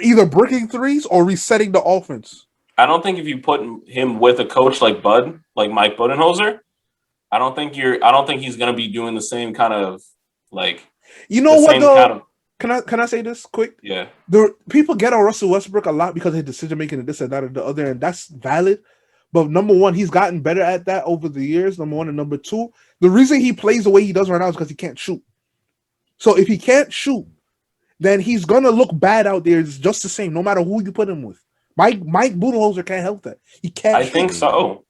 either bricking threes or resetting the offense. I don't think if you put him with a coach like Mike Budenholzer, I don't think he's going to be doing the same kind of like. You know what though? Can I say this quick? Yeah. People get on Russell Westbrook a lot because of his decision making and this and that and the other, and that's valid. But number one, he's gotten better at that over the years. Number one, and number two, the reason he plays the way he does right now is because he can't shoot. So if he can't shoot, then he's gonna look bad out there. It's just the same, no matter who you put him with. Mike Budenholzer can't help that. He can't. I think so.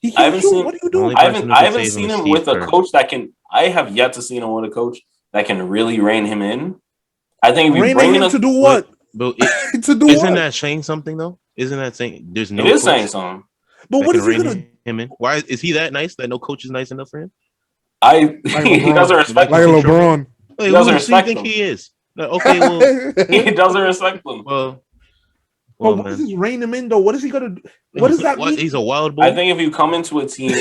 He can't shoot. What are you doing? I haven't seen him with a coach that can. I have yet to see him with a coach that can really rein him in. I think if you bring him to do what? But to do isn't what? that saying something though? Isn't that saying there's no? It is saying something. But what is he gonna him in? Why is he that nice that no coach is nice enough for him? He doesn't respect like LeBron. Wait, He doesn't who respect do you think them. he is? Like, okay, well, He doesn't respect them. well, But what man. does this rein him in though? What is he gonna do? What does that mean? He's a wild boy. I think if you come into a team,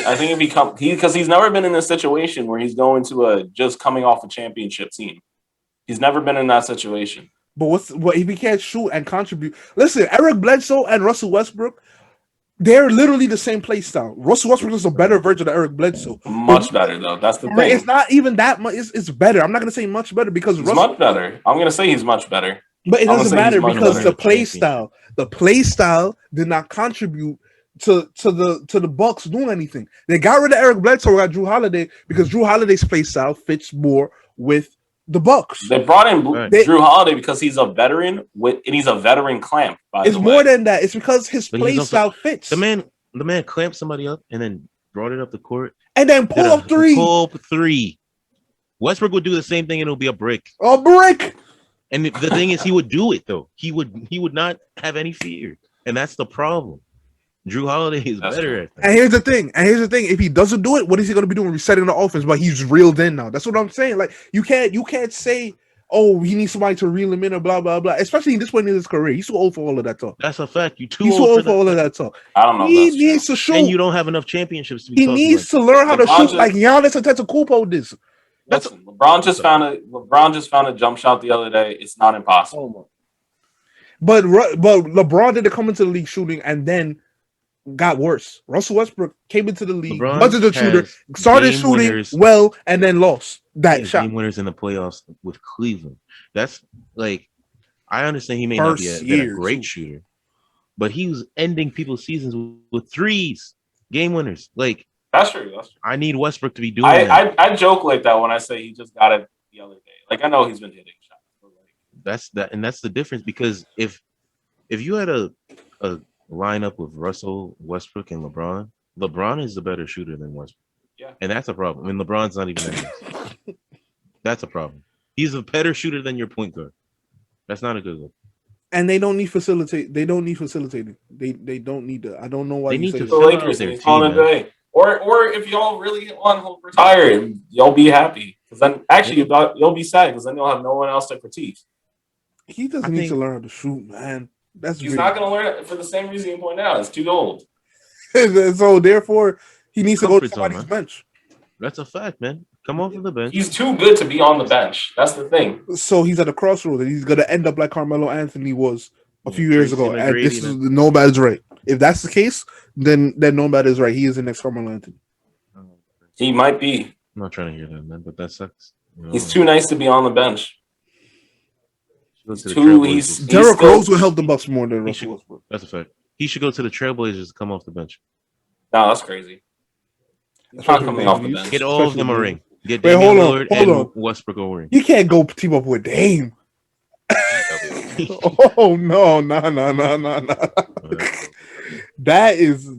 because he's never been in a situation where he's going to a just coming off a championship team. He's never been in that situation. But what if he can't shoot and contribute? Listen, Eric Bledsoe and Russell Westbrook, they're literally the same play style. Russell Westbrook is a better version of Eric Bledsoe. Much better though. That's the thing. It's not even that much. It's better. I'm not gonna say much better because He's much better. I'm gonna say he's much better. but it I'm gonna doesn't say he's matter much because better. the play style did not contribute to the Bucks doing anything. They got rid of Eric Bledsoe, got Drew Holiday because Drew Holiday's play style fits more with the Bucks. They brought in Drew Holiday because he's a veteran and he's a veteran clamp. It's more than that. It's because his play style fits. The man clamped somebody up and then brought it up the court and then pull up three. Westbrook would do the same thing and it'll be a brick. A brick. And the thing is, he would do it though. He would not have any fear, and that's the problem. Drew Holiday is better at that. And here's the thing. If he doesn't do it, what is he going to be doing? Resetting the offense, but he's reeled in now. That's what I'm saying. Like you can't say, oh, he needs somebody to reel him in or blah blah blah. Especially in this point in his career, he's too old for all of that talk. That's a fact. He's too old for all of that talk. I don't know. He needs to shoot, and you don't have enough championships to be. He needs to learn how to shoot like Giannis Antetokounmpo did. Listen, LeBron just found a jump shot the other day. It's not impossible. But LeBron didn't come into the league shooting and then got worse. Russell Westbrook came into the league, wasn't a shooter, started shooting well, and then lost that shot. Game winners in the playoffs with Cleveland. That's like, I understand he may not be a great shooter, but he was ending people's seasons with threes, game winners. Like, That's true. I need Westbrook to be doing that. I joke like that when I say he just got it the other day. Like I know he's been hitting shots. That's the difference, because if you had a lineup with Russell, Westbrook, and LeBron is the better shooter than Westbrook. Yeah. And that's a problem. I mean, LeBron's not even in this. That's a problem. He's a better shooter than your point guard. That's not a good look. And they don't need facilitate. They don't need facilitating. They don't need to. I don't know why they you need say to the Lakers on a day. Or if y'all really want to retire, y'all be happy. Because then actually you'll be sad because then you'll have no one else to critique. He doesn't need to learn how to shoot, man. He's not going to learn it for the same reason you point out. It's too old. So therefore, he needs to go to somebody's bench. That's a fact, man. Come off of the bench. He's too good to be on the bench. That's the thing. So he's at a crossroads, and he's going to end up like Carmelo Anthony was a few years ago. And this is nobody's right. If that's the case, then nobody's right. He is the next Carmelo Anthony. He might be. I'm not trying to hear that, man, but that sucks. He's too nice to be on the bench. Derrick Rose will help the Bucks more than Russell Westbrook. That's a fact. He should go to the Trailblazers to come off the bench. No, that's crazy. It's not coming off the bench. Get all of them a ring. Get Damian Lillard and Westbrook a ring. You can't go team up with Dame. Oh no. That is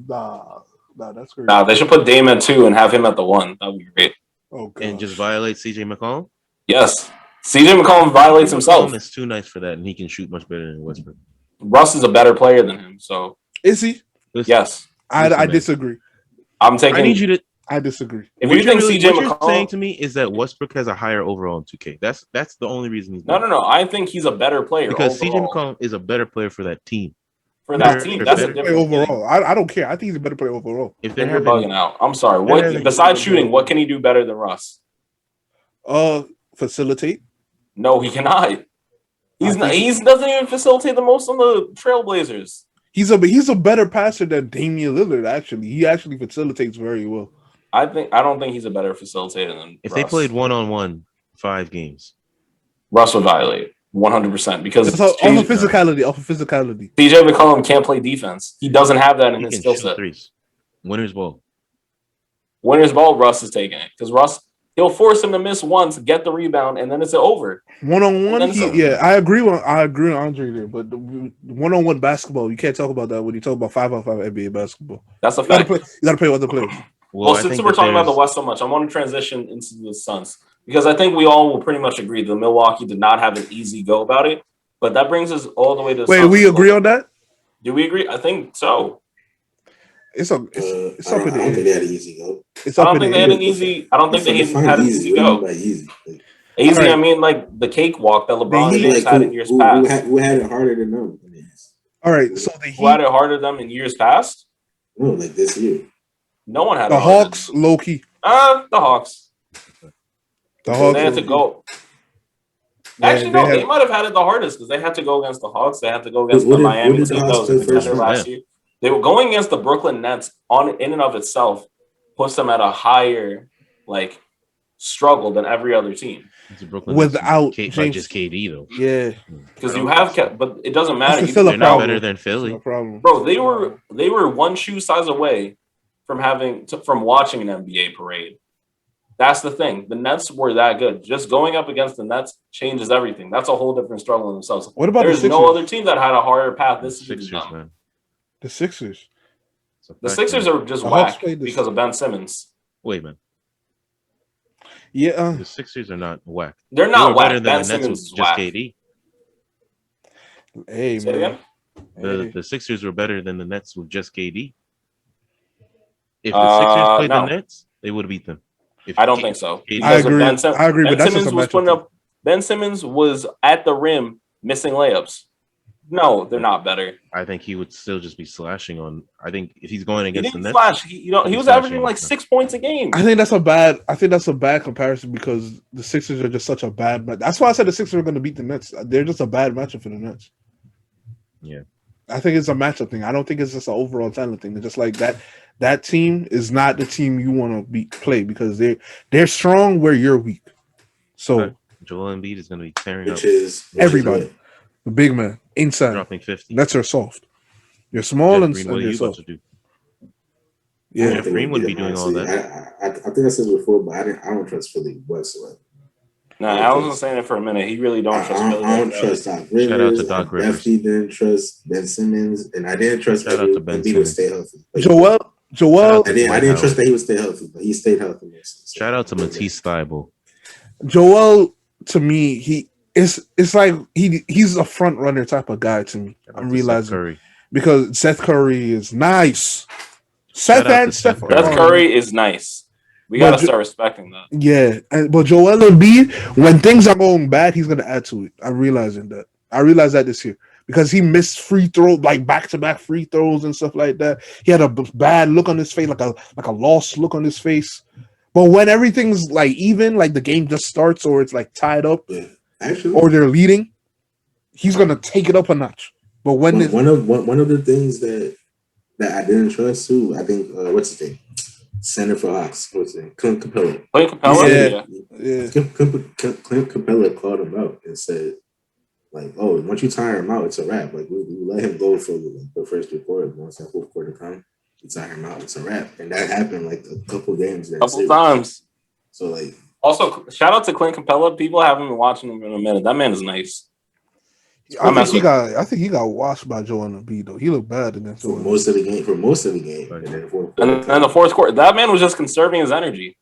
that's crazy. Nah, they should put Dame at 2 and have him at the 1. That would be great. Oh, gosh. And just violate CJ McCollum? Yes. CJ McCollum violates himself. It's too nice for that, and he can shoot much better than Westbrook. Russ is a better player than him, so is he? Yes. I disagree. I'm taking. I need you to. I disagree. If you think CJ McCollum, what you're saying to me is that Westbrook has a higher overall in 2K. That's the only reason he's no. I think he's a better player because overall. CJ McCollum is a better player for that team. For that team, that's a different overall. I don't care. I think he's a better player overall. If you're bugging out, I'm sorry. What besides shooting, what can he do better than Russ? Facilitate. No, he cannot. He doesn't even facilitate the most on the Trailblazers. He's a better passer than Damian Lillard. Actually, he actually facilitates very well. I don't think he's a better facilitator than if Russ. They played 1-on-1 5 games. Russ would violate 100% because off of physicality. CJ McCollum can't play defense. He doesn't have that in his skill set. Winner's ball. Russ is taking it because Russ. He'll force him to miss once, get the rebound, and then it's over. 1-on-1, yeah, I agree with Andre there. But the 1-on-1 basketball, you can't talk about that when you talk about 5-on-5 NBA basketball. That's a fact. You got to play with other players. Well, since we're talking about the West so much, I want to transition into the Suns because I think we all will pretty much agree that Milwaukee did not have an easy go about it. But that brings us all the way to. Wait, we agree on that? Do we agree? I think so. I don't think they had an easy go. I don't think they had an easy go. Easy, All right. I mean, like the cakewalk that LeBron Heat- James had in years past. Who had it harder than them? All right, so the Who had Heat, it harder than them in years past? No, like this year. No one had the it harder. Hawks, low key. The Hawks. The Hawks. They had to go. Yeah, Actually, no, they might have had it the hardest because they had to go against the Hawks. They had to go against the Miami did the team that Hawks was play a contender first last year. They were going against the Brooklyn Nets in and of itself puts them at a higher like struggle than every other team. Without by just KD though. Yeah, because you have kept, but it doesn't matter. It's still a They're not problem. better than Philly, bro. They were one shoe size away from watching an NBA parade. That's the thing. The Nets were that good. Just going up against the Nets changes everything. That's a whole different struggle in themselves. What about There's the no other team that had a harder path this Sixers, season. man. The Sixers. The Sixers are just whack because of Ben Simmons. Wait, man. Yeah, the Sixers are not whack. They're not whack. Better than Ben the Simmons Nets is with just whack. KD. Hey, Say it man. again? The Sixers were better than the Nets with just KD. If the Sixers played the Nets, they would have beat them. I don't think so. I agree. I agree, but Ben that's just Simmons a was matchup putting thing. up. Ben Simmons was at the rim missing layups. No, they're not better. I think he would still just be slashing on. I think if he's going against the Nets, flash. He was averaging like 6 points a game. I think that's a bad comparison because the Sixers are just such a bad. That's why I said the Sixers are going to beat the Nets. They're just a bad matchup for the Nets. Yeah, I think it's a matchup thing. I don't think it's just an overall talent thing. It's just like that. That team is not the team you want to play because they're strong where you're weak. So Joel Embiid is going to be tearing up everybody. The big man inside dropping 50. Nets are soft. You're small and what are you're you about soft. to do? Yeah, Jeff Green wouldn't be doing all that. I think I said it before, but I don't trust Philly whatsoever. No, I wasn't saying it for a minute. He really don't trust Philly. I don't trust Doc Rivers. Shout out to Doc Rivers. Definitely didn't trust Ben Simmons, and I didn't trust Shout out to Ben he would stay healthy. Joel. I didn't trust that he would stay healthy, but he stayed healthy. Shout out to Matisse Thybulle. Joel, to me, it's like he's a front runner type of guy to me. I'm realizing because Seth Curry is nice. Seth Curry is nice. We got to start respecting that. Yeah, but Joel Embiid, when things are going bad, he's going to add to it. I'm realizing that. I realized that this year because he missed free throws, like back-to-back free throws and stuff like that. He had a bad look on his face, like a lost look on his face. But when everything's like even, like the game just starts or it's like tied up, or they're leading, he's going to take it up a notch. But when one of the things that I didn't trust too, I think what's the thing? Center for Hawks. What's it? Clint Capella. Clint Capella? Yeah. Clint Capella called him out and said, like, oh, once you tire him out, it's a wrap. Like, we let him go for the first 3 quarters. Once that 4th quarter comes, you tire him out, it's a wrap. And that happened like a couple games. Times. So, like. Also, shout out to Clint Capella. People haven't been watching him in a minute. That man is nice. I think he got washed by Joel Embiid though. He looked bad against for most of the game. And then the 4th quarter, that man was just conserving his energy.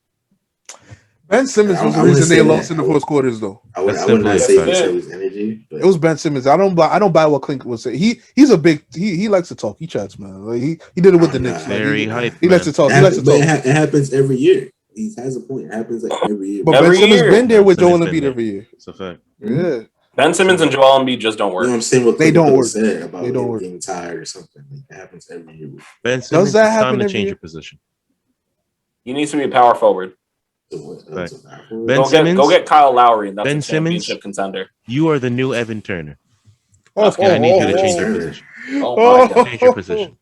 Ben Simmons was the reason they lost in the 4th quarters, though. I would not say it was energy. But. It was Ben Simmons. I don't buy what Clint was saying. He's a big. He likes to talk. He chats, man. Like he did it with the Knicks. Very hype. He likes to talk. It happens every year. He has a point. It happens like every year. But Ben Simmons been there with Joel Embiid every year. It's a fact. Yeah. Ben Simmons and Joel Embiid just don't work. You know what I'm saying? What they don't work. Said about they don't work. Getting tired or something. Like, it happens every year. Ben Simmons, does that happen time to every change year? your position. He needs to be a power forward. Right. Go get Kyle Lowry, and that's a championship contender. You are the new Evan Turner. I need you to change your position. Oh my God. Change your position.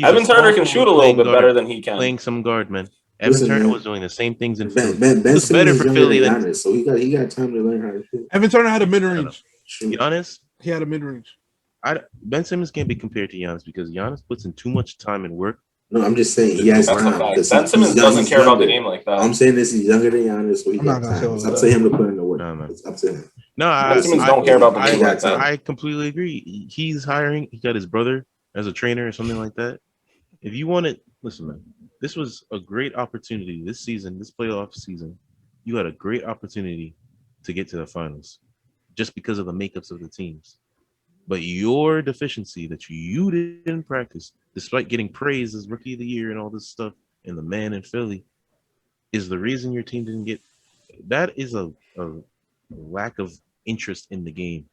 Evan Turner can shoot a little bit better than he can. Playing some guard, man. Evan Turner was doing the same things in Philly. Ben was better for Philly than Giannis, so he got time to learn how to shoot. Evan Turner had a mid-range. Giannis? He had a mid-range. Ben Simmons can't be compared to Giannis because Giannis puts in too much time and work. No, I'm just saying he has time. Ben Simmons doesn't care about the game like that. I'm saying this is younger than Giannis, so he got time. It's up to him to put in the work. It's up to him. No, Ben Simmons don't care about the game like that. I completely agree. He's hiring. He got his brother as a trainer or something like that. If you want it, listen, man. This was a great opportunity this season, this playoff season. You had a great opportunity to get to the finals just because of the makeups of the teams. But your deficiency that you didn't practice, despite getting praised as rookie of the year and all this stuff, and the man in Philly, is the reason your team didn't get that is a lack of interest in the game.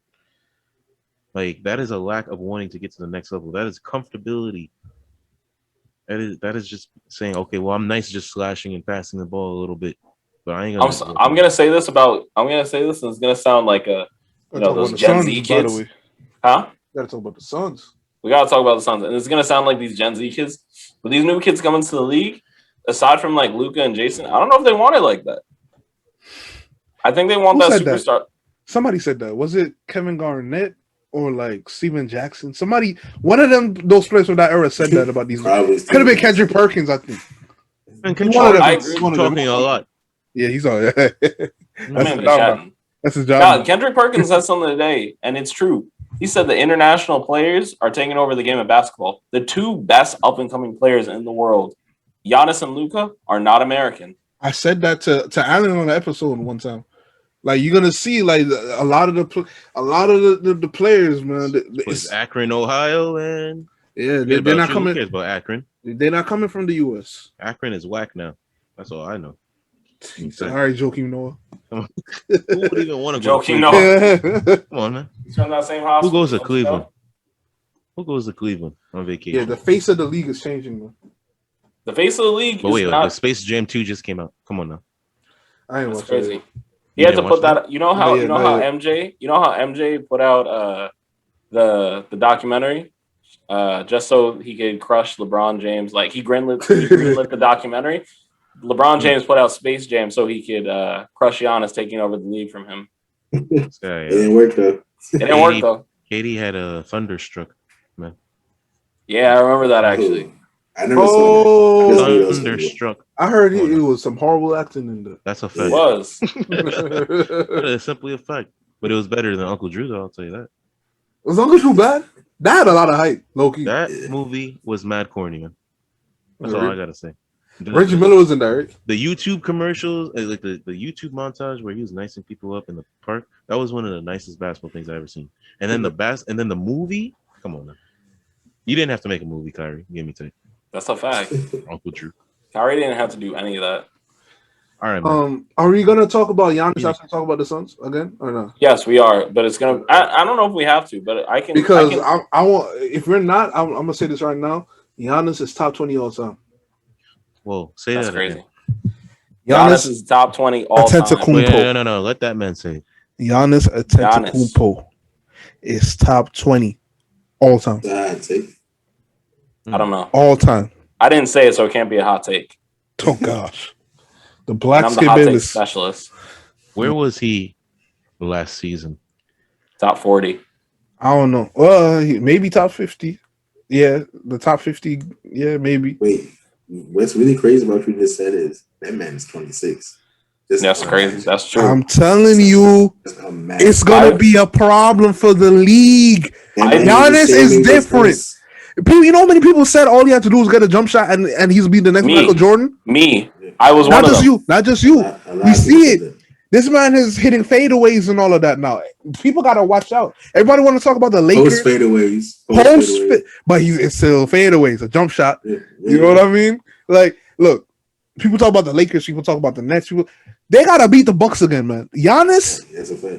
Like that is a lack of wanting to get to the next level. That is comfortability. That is just saying, okay, well, I'm nice just slashing and passing the ball a little bit, but I ain't gonna. I'm gonna say this, and it's gonna sound like those Gen Z kids. By the way. Huh? Gotta talk about the Suns. We gotta talk about the Suns, and it's gonna sound like these Gen Z kids, but these new kids coming to the league, aside from like Luka and Jason, I don't know if they want it like that. I think they want that superstar. Somebody said that. Was it Kevin Garnett or like Steven Jackson? One of them, those players from that era said that about these. Could have been Kendrick Perkins, I think. And I agree. Talking a lot. Yeah, he's all. That's his job. God, Kendrick Perkins said something today, and it's true. He said the international players are taking over the game of basketball. The two best up-and-coming players in the world, Giannis and Luka, are not American. I said that to Allan on the episode one time. Like you're gonna see, like a lot of the players, man. It's Akron, Ohio, and they're not coming. Who cares about Akron? They're not coming from the U.S. Akron is whack now. That's all I know. All right, Joakim Noah. Who would even want to go? Joakim Noah. Come on, man. He's from that same hospital. Who goes to Cleveland? Who goes to Cleveland on vacation? Yeah, the face of the league is changing, man. The face of the league. But wait, the Space Jam 2 just came out. Come on now. I ain't watching crazy. It. He had to put that. You know how MJ put out the documentary just so he could crush LeBron James. Like he greenlit the documentary. LeBron James put out Space Jam so he could crush Giannis taking over the league from him. It didn't work though. Katie had a thunderstruck, man. Yeah, I remember that actually. I never saw that. Thunderstruck. I heard it was some horrible acting in there. That's a fact. It was. It's simply a fact. But it was better than Uncle Drew, though, I'll tell you that. Was Uncle Drew bad? That had a lot of hype, low-key. That movie was mad corny, man. That's all I gotta say. Reggie Miller was in there, right? The YouTube commercials, like the YouTube montage where he was nicing people up in the park, that was one of the nicest basketball things I've ever seen. And then the movie, come on, man. You didn't have to make a movie, Kyrie. Give me take. That's a fact. Uncle Drew. Kyrie didn't have to do any of that. All right, man. Are we gonna talk about Giannis after talk about the Suns again or no? Yes, we are. But it's gonna. I don't know if we have to, but I can. Because I want. If we're not, I'm gonna say this right now. Giannis is top 20 all time. Whoa, say that's that crazy. Again. Giannis is top 20 all time. No. Let that man say. Giannis Antetokounmpo is top 20 all time. I don't know. All time. I didn't say it, so it can't be a hot take. Oh gosh, the black I'm the hot take specialist. Where was he last season? Top 40. I don't know. Well, maybe top 50. Yeah, the top 50. Yeah, maybe. Wait, what's really crazy about what you just said is that man is 26. That's crazy. That's true. I'm telling you, it's gonna be a problem for the league. Giannis is different. People, you know how many people said all he had to do was get a jump shot and he's be the next Michael Jordan? I was not one just of them. Not just you. We see it. This man is hitting fadeaways and all of that now. People gotta watch out. Everybody want to talk about the Lakers. Post fadeaways. But it's still fadeaways, a jump shot. Yeah. You know what I mean? Like, look, people talk about the Lakers, people talk about the Nets, they gotta beat the Bucks again, man. Giannis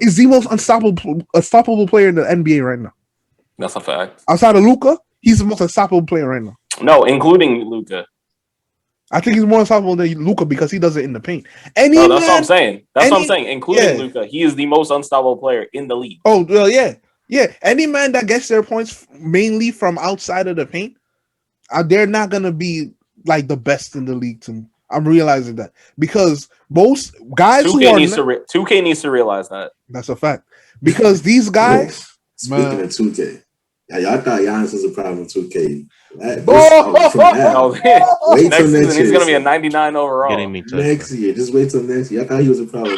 is the most unstoppable player in the NBA right now. That's a fact. Outside of Luka, he's the most unstoppable player right now. No, including Luka. I think he's more unstoppable than Luka because he does it in the paint. That's what I'm saying. That's what I'm saying. Including Luka, he is the most unstoppable player in the league. Oh, well, yeah. Yeah. Any man that gets their points mainly from outside of the paint, they're not going to be like the best in the league to me. I'm realizing that because most guys 2K needs to realize that. That's a fact. Because these guys. Speaking of 2K, y'all thought Giannis was a problem in 2K. Next season, he's going to be a 99 overall. Getting me tight, next year. Just wait till next year. I thought he was a problem.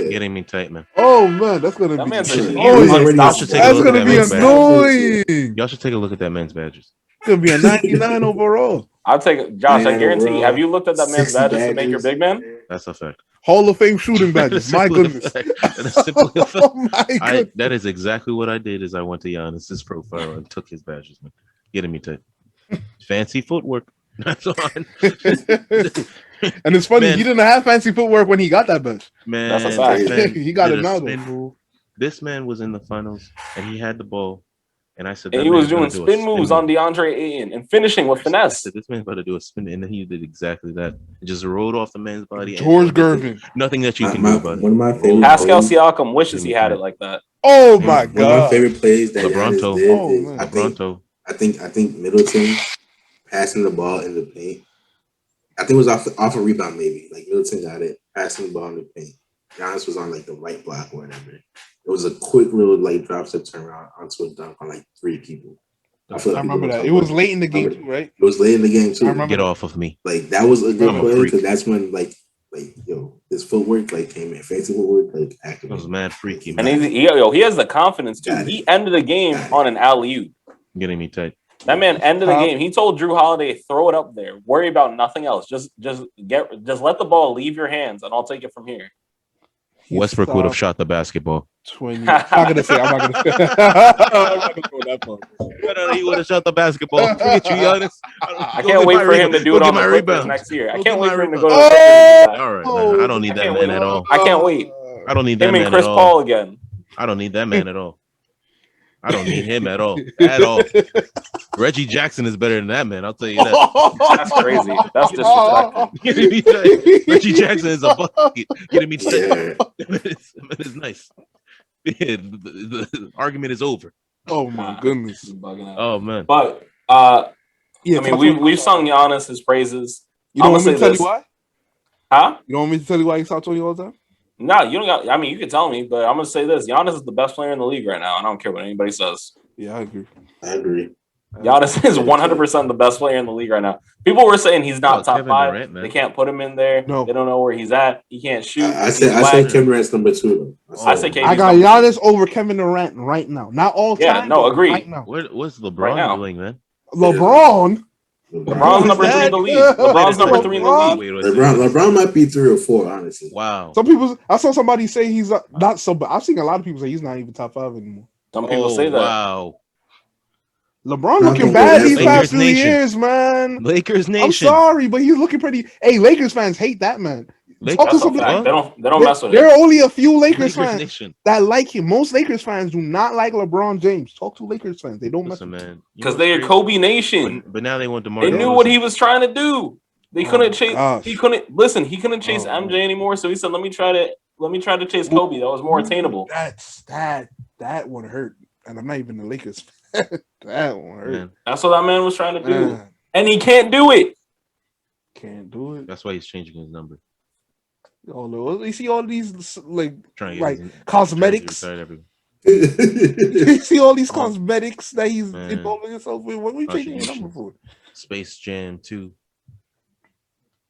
Getting me tight, man. Oh, man. That's going to be annoying. Y'all should take a look at that man's badges. It's going to be a 99 overall. I'll take it. Josh, I guarantee you. Have you looked at that man's badges to make your big man? That's a fact. Hall of Fame shooting badges. My goodness. That is exactly what I did. Is I went to Giannis's profile and took his badges, man. Getting me tight. Fancy footwork. That's on. And it's funny, Man. he didn't have fancy footwork when he got that bench. Man, That's a fact. this man He got did it a now, spin though. move. This man was in the finals and he had the ball. And I said, And that he man was is gonna doing do a spin moves on DeAndre Ayton and finishing with I finesse. said, this man's about to do a spin, and then he did exactly that. It just rolled off the man's body. George and Gervin. nothing that you can do about it. One of my favorite Pascal plays, Siakam wishes he had it like that. Oh, one my of my God. favorite plays that LeBron Giannis toe. did Oh, is man. I think Middleton passing the ball in the paint. I think it was off a rebound maybe. Like Middleton got it, passing the ball in the paint. Giannis was on like the right block or whatever. It was a quick little like drop step turnaround onto a dunk on like 3 people. I remember that. It was late in the game, too, right? It was late in the game too. I remember Get off of me. Like that was a good I'm a play freak. because that's when like yo, his footwork like came in, fancy footwork like It activated. was mad freaky, And man. he has the confidence too. Got it. He ended the game on an alley-oop. Getting me tight. That man ended the game. He told Drew Holiday, throw it up there. Worry about nothing else. Just let the ball leave your hands and I'll take it from here. Westbrook would have shot the basketball. 20. I'm not gonna say. I'm not gonna throw that part. No, he would have shot the basketball. Look at you, Giannis. I can't wait for him to do it on the Clippers next year. I can't wait for him to go to the Oh! Clippers. All right, man. I don't need that man at all. I can't wait. I don't need that Him man and Chris at all. Paul again. I don't need that man at all. I don't need him at all. At all. Reggie Jackson is better than that man. I'll tell you that. That's crazy. That's disrespectful. Getting me tight. Reggie Jackson is a bucket. Getting me tight. Yeah. It's nice. Yeah, the argument is over. Oh my goodness. He's bugging out. Oh man. But Yeah, I mean, we've sung Giannis his praises. You don't I'm want me gonna to say tell this. you why? Huh? You don't want me to tell you why you talk Tony all the time? No, you don't got. I mean, you can tell me, but I'm gonna say this: Giannis is the best player in the league right now. I don't care what anybody says. Yeah, I agree. I agree. Giannis is 100% the best player in the league right now. People were saying he's not top Kevin 5. Durant, man. They can't put him in there. No. They don't know where he's at. He can't shoot. I He's said whack. Kevin Durant's number 2 though. I said KD's I got number 2. Giannis over Kevin Durant right now. Not all time. Yeah, no, but agreed. Right now. What's LeBron Right now. doing, man? LeBron. LeBron's number 3 in the league. LeBron's number 3 in the league. LeBron might be 3 or 4, honestly. Wow. Some people. I saw somebody say he's not so. But I've seen a lot of people say he's not even top 5 anymore. Some people say that. Wow. LeBron No, looking no, bad these Lakers past few Nation. years, man. Lakers I'm Nation. sorry, but he's looking pretty. Hey, Lakers fans hate that man. Lakers, Talk to That's a somebody- fact. They don't mess with There him. are only a few Lakers fans Nation. that like him. Most Lakers fans do not like LeBron James. Talk to Lakers fans. They don't mess Listen, with him. man. You Because know they are what's Kobe crazy? Nation. But now they want DeMar. They knew what he was trying to do. They Oh couldn't my chase. gosh. He couldn't listen. He couldn't chase Oh, MJ anymore. So he said, "Let me try to chase Kobe. That was more attainable." That one hurt. And I'm not even a Lakers fan. That one hurt. Man, That's what that man was trying to do, Man, and he can't do it. can't do it. that's why he's changing his number. Oh no, you see all these like Trying to get his cosmetics. jersey retired everywhere. You see all these cosmetics that he's Man. involving himself with. What are we changing his number for? Space Jam 2.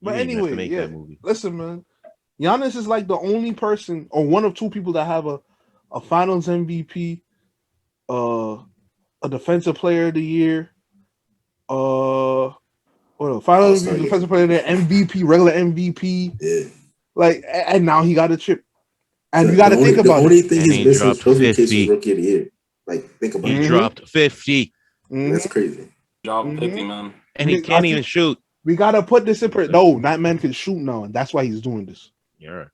But You didn't even have to anyway, make yeah. that movie. Listen, man. Giannis is like the only person or one of 2 people that have a Finals MVP, a Defensive Player of the Year, Finals All-Star MVP, Defensive Player of the Year, MVP, regular MVP. Yeah. Like, and now he got a chip. And you got to think about the only it. thing And he's he missing is dropped trophy case 50. was Rookie of the Year. Like, think about He Mhm. it. dropped 50, Mhm. That's crazy. Job Mhm. 50, man. and he I can't think- even shoot. We got to put this in No, that man can shoot now, and that's why he's doing this. Yeah,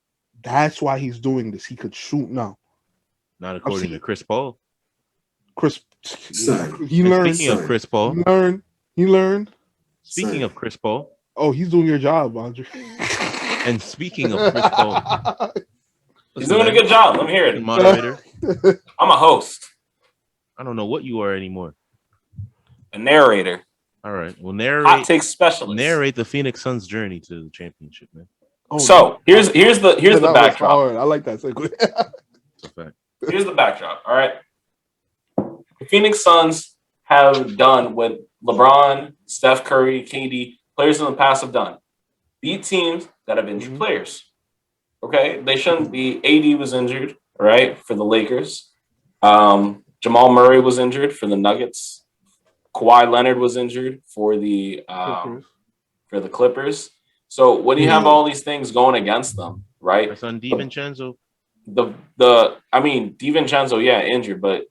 That's why he's doing this. He could shoot now. not according seen- to Chris Paul. Chris, Son. he And learned. speaking of Chris Paul, He learned. speaking Son. of Chris Paul, Oh, he's doing your job, Andre. and speaking of Chris Paul, He's doing a good job. Let me hear it. moderator. I'm a host, I don't know what you are anymore. a narrator, All right, well, hot take specialist. narrate the Phoenix Suns' journey to the championship, man. Oh, So here's the that was backdrop. hard. I like that segue. It's a fact. Here's the backdrop. All right. The Phoenix Suns have done what LeBron, Steph Curry, KD, players in the past have done. Beat teams that have injured Mhm. players. Okay? They shouldn't be. AD was injured, right, for the Lakers. Jamal Murray was injured for the Nuggets. Kawhi Leonard was injured for the Clippers. So when you have all these things going against them, right? My son DiVincenzo. DiVincenzo, yeah, injured, but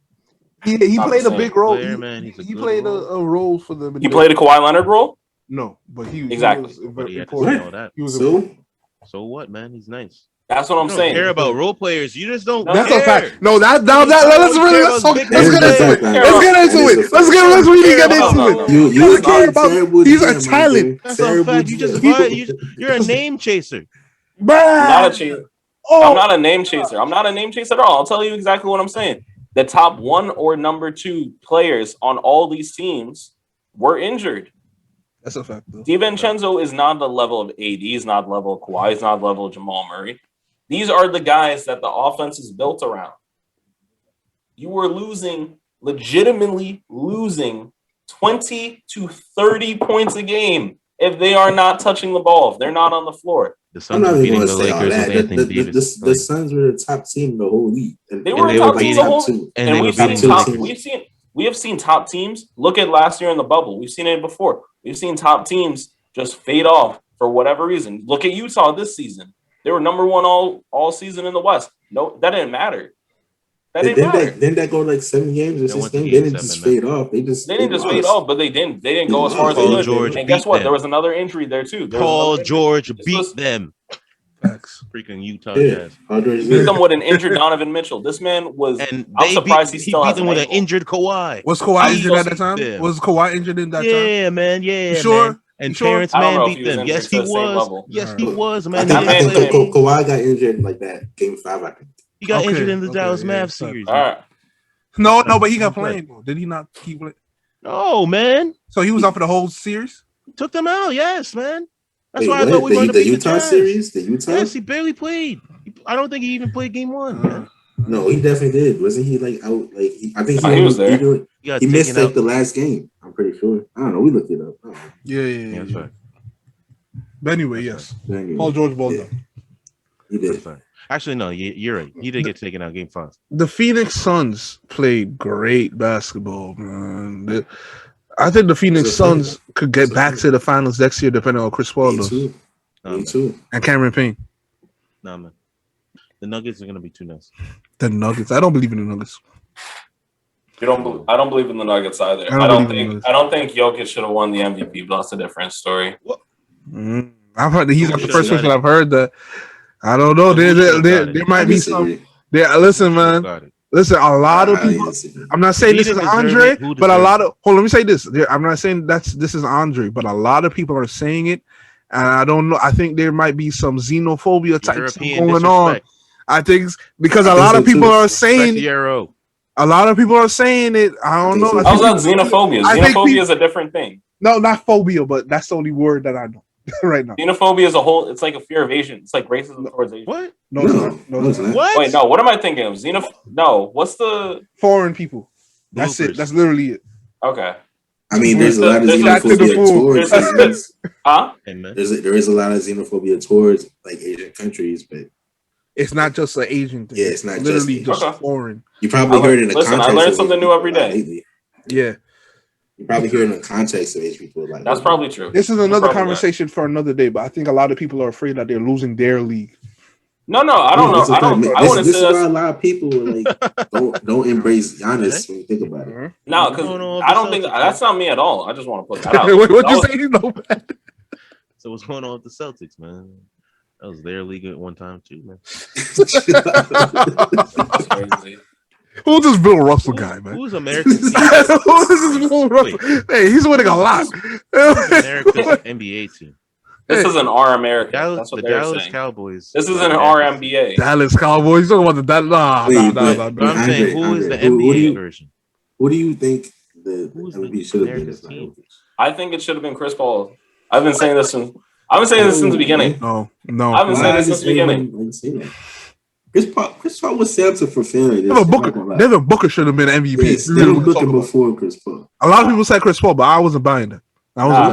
he Not played the a same big role. player, man. He's a He good played role. a role for them. he played a Kawhi Leonard role. No, but he Exactly. was But he had to important. say all that. He was So what, man? He's nice. That's what I'm You don't saying. care about role players. You just don't That's care. a fact. No, let's talk. Let's get into it. Let's get into it. Let's really get into it. You care about he's a talent. That's a fact. You just you're a name chaser. I'm not a chaser. I'm not a name chaser. I'm not a name chaser at all. I'll tell you exactly what I'm saying. The top 1 or number 2 players on all these teams were injured. That's a fact, though. DiVincenzo is not the level of AD. He's not the level of Kawhi. He's not the level of Jamal Murray. These are the guys that the offense is built around. You were legitimately losing 20 to 30 points a game if they are not touching the ball, if they're not on the floor. The Suns are beating the Lakers with Anthony Davis. The Suns were the top team in the whole league. They were top team in the whole league. And we have seen top teams. Look at last year in the bubble. We've seen it before. We've seen top teams just fade off for whatever reason. Look at Utah this season. They were number 1 all season in the West. No, that didn't matter. Didn't that go like 7 games or 6 games? They didn't just fade off. They didn't just fade off, but they didn't go as far as they could. And guess what? There was another injury there too. Paul George beat them. Facts. Freaking Utah Jazz. Beat them with an injured Donovan Mitchell. This man was. I'm surprised he still beat has them with an injured Kawhi. Was Kawhi injured at that time? Was Kawhi injured in that time? Yeah, man. Yeah, sure. Man. And Terrence Mann beat them. Yes, he was. Yes, he was, man. I think Kawhi got injured in like that game 5. I think he got injured in the Dallas Mavs series. All right. No, but he got playing. Did he not keep playing? No, man. So he was out for the whole series? Took them out. Yes, man. That's why I thought we were going to beat the Utah series. The Utah. Yes, he barely played. I don't think he even played game 1. Man. No, he definitely did. Wasn't he like out? Like I think he was there. He missed like the last game. I'm pretty sure. I don't know. We looked it up. Yeah. That's right. But anyway, yes. Paul George balled up. He did. Actually, no, you're right. He did get taken out game 5. The Phoenix Suns played great basketball, man. I think the Phoenix Suns could get back to the finals next year, depending on Chris Paul. Me too. And Cameron Payne. Nah, man. The Nuggets are going to be too nice. The Nuggets. I don't believe in the Nuggets. I don't believe in the Nuggets either. I don't think Jokic should have won the MVP, but that's a different story. I've heard that he's not the first person I've heard that. I don't know. There might be some. Listen, man. Listen, a lot of people. I'm not saying this is Andre, but a lot of. Let me say this. I'm not saying this is Andre, but a lot of people are saying it, and I don't know. I think there might be some xenophobia type stuff going on. I think because a lot of people are saying. A lot of people are saying it. I don't know. How's that xenophobia? Xenophobia is a different thing. No, not phobia, but that's the only word that I know. Right now, xenophobia is a whole. It's like a fear of Asian. It's like racism towards Asian. What? No, it's not. What? Wait, no. What am I thinking of? No. What's the foreign people? That's it. That's literally it. Okay. I mean, there's a lot of xenophobia towards. Huh? There is a lot of xenophobia towards like Asian countries, but it's not just an Asian thing. Yeah, it's not literally just foreign. You probably heard it in the context. I learned something new every day. Yeah. You probably hear it in the context of Asian people. Like that's probably true. This is another conversation for another day, but I think a lot of people are afraid that they're losing their league. No, I don't know. I wouldn't say this is why a lot of people like don't embrace Giannis when you think about it. No, because I don't think that's not me at all. I just want to put that out. What you say? No, man. So what's going on with the Celtics, man? That was their league at one time too, man. That's crazy. Who's this Bill Russell guy, man? Who's America's team? Who's this Bill Russell? Hey, he's winning a lot. America's NBA team. This is an R America. That's what they're Dallas saying. Cowboys. This is an RMBA. Dallas Cowboys. You're talking about the nah. But I'm saying, who is the NBA version? Who do you think the MVP should have been? I think it should have been Chris Paul. I've been saying this since the beginning. No. I've been saying this since the beginning. Chris Paul was Samson for failure. Devin Booker should have been MVP. Yes, Devin Booker before Chris Paul. A lot of people said Chris Paul, but I wasn't buying that.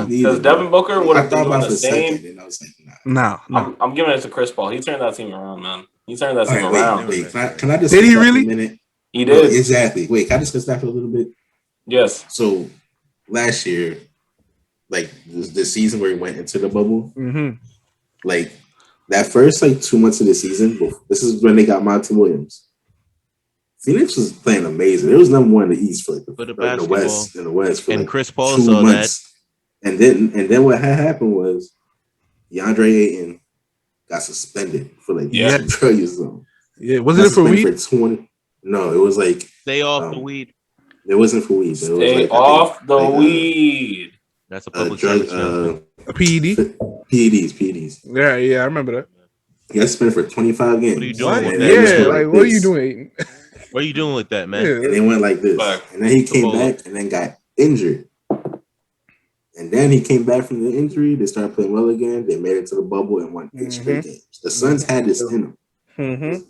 Because Devin Booker would have been doing the same. Second, I was like, nah. I'm giving it to Chris Paul. He turned that team around, man. He turned that team around. Wait, can I just did he really? He did. Exactly. Wait, can I discuss that for a little bit? Yes. So last year, like the season where he went into the bubble, like that first 2 months of the season, this is when they got Monty Williams. Phoenix was playing amazing. It was number one in the East for the West. In the West, for and Chris Paul 2 saw months. And then what had happened was DeAndre Ayton got suspended for like drugs. Yeah, wasn't it for weed? For 20. No, it was like stay off the weed. It wasn't for weed. But Stay it was off the weed. That's a public drug. A PED. PEDs. Yeah, I remember that. He got suspended for 25 games. What are you doing with that? Yeah, like what are you doing? What are you doing with that, man? Yeah. And they went like this. And then he came back and then got injured. And then he came back from the injury. They started playing well again. They made it to the bubble and won 8 straight games. The Suns had this in them.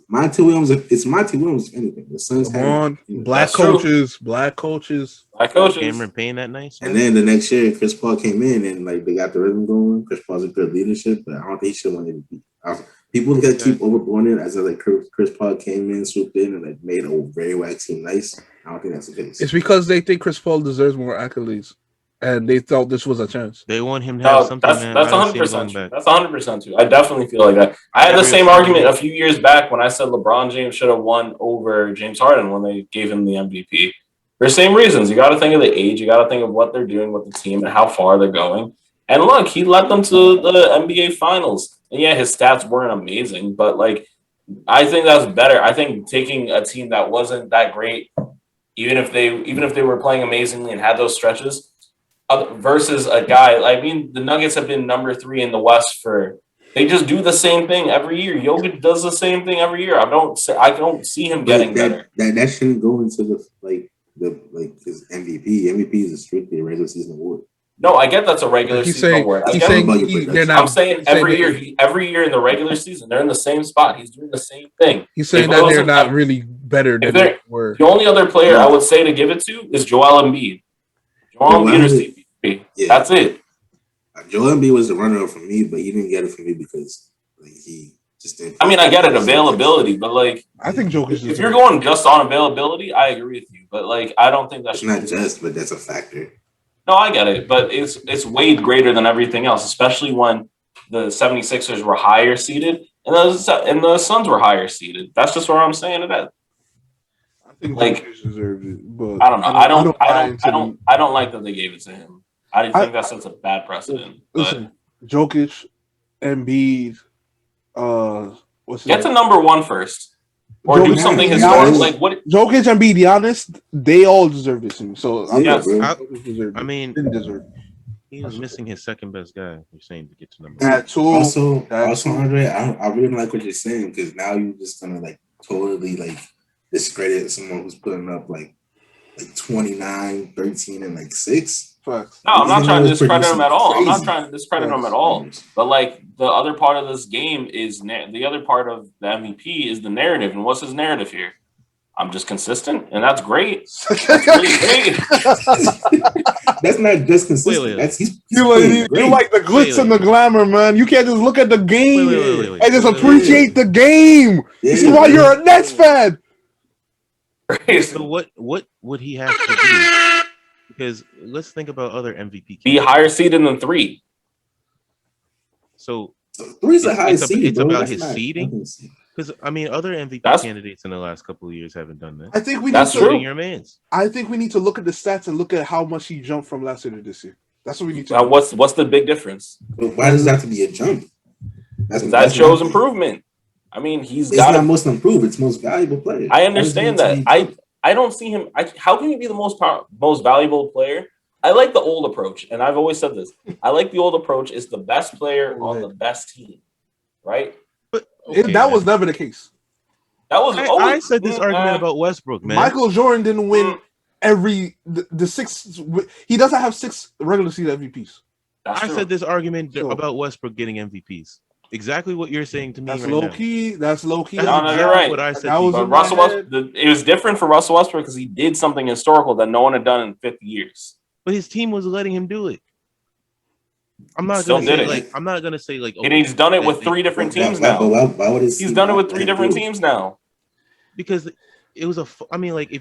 Monty Williams, it's Monty Williams, if anything. The Suns had black coaches. Cameron Payne that nice. And then the next year, Chris Paul came in and like they got the rhythm going. Chris Paul's a good leadership, but I don't think he should win MVP. People got to keep overblowing it as like Chris Paul came in, swooped in, and like made a very whack team nice. I don't think that's the case. It's because they think Chris Paul deserves more accolades, and they thought this was a chance. They want him to have something. That's 100% true. That's 100% true. I definitely feel like that. I had the same argument a few years back when I said LeBron James should have won over James Harden when they gave him the MVP. For the same reasons. You got to think of the age. You got to think of what they're doing with the team and how far they're going. And look, he led them to the NBA Finals. And yeah, his stats weren't amazing, but like, I think that's better. I think taking a team that wasn't that great, even if they were playing amazingly and had those stretches, versus a guy. I mean, the Nuggets have been number 3 in the West they just do the same thing every year. Jokic does the same thing every year. I don't see him getting better. That shouldn't go into his MVP. MVP is a strictly regular season award. No, I get that's a regular season award. I'm saying every year in the regular season, they're in the same spot. He's doing the same thing. He's saying that they're not really better than they were. The only other player I would say to give it to is Joel Embiid. Joel Embiid is MVP. Yeah. That's it. Joel Embiid was the runner-up for me, but he didn't get it for me because he just didn't. I mean, I get it, availability, but like, I think Jokic. If you're going just on availability, I agree with you. But like, I don't think that's not just, but that's a factor. No, I get it, but it's way greater than everything else, especially when the 76ers were higher seeded and the Suns were higher seeded. That's just where I'm saying it at. I think Jokic deserves it, but I don't know. I don't like that they gave it to him. I think that sets a bad precedent. Listen, Jokic, Embiid, get to number 1 first. Or do something historic, like what? Jokic, Embiid, Giannis, they all deserve this. So I mean, didn't deserve it. He was missing his second best guy. You're saying to get to number 1. Also, Andre, I really like what you're saying because now you're just gonna like totally like discredit someone who's putting up like 29, 13, and like 6. Facts. No, I'm not trying to discredit him at all. I'm not trying to discredit him at all. But like the other part of this game is the other part of the MVP is the narrative. And what's his narrative here? I'm just consistent, and that's great. That's really great. That's not just consistent. You like the glitz and the glamour, man. You can't just look at the game and just appreciate the game. This is why you're a Nets fan. So what would he have to do? Because let's think about other MVP. Be higher seeded than 3. So 3's a high seed. It's about his seeding. Because I mean, other MVP candidates in the last couple of years haven't done that. I think we need to. Your man's. I think we need to look at the stats and look at how much he jumped from last year to this year. That's what we need to. Now, what's the big difference? But why does that have to be a jump? That shows improvement. I mean, it's not most improved. It's most valuable player. I understand that. I don't see him. How can he be the most valuable player? I like the old approach, and I've always said this. I like the old approach. Is the best player on the best team, right? But that was never the case. That was. I said this argument about Westbrook, man. Michael Jordan didn't win the 6. He doesn't have 6 regular season MVPs. I said this argument about Westbrook getting MVPs. Exactly what you're saying to me. That's low key. That's low key. No, you're right. What I said. But Russell Westbrook, it was different for Russell Westbrook because he did something historical that no one had done in 50 years. But his team was letting him do it. I'm not gonna say like. And he's done it with 3 different teams now. He's done it with 3 different teams now. Because it was if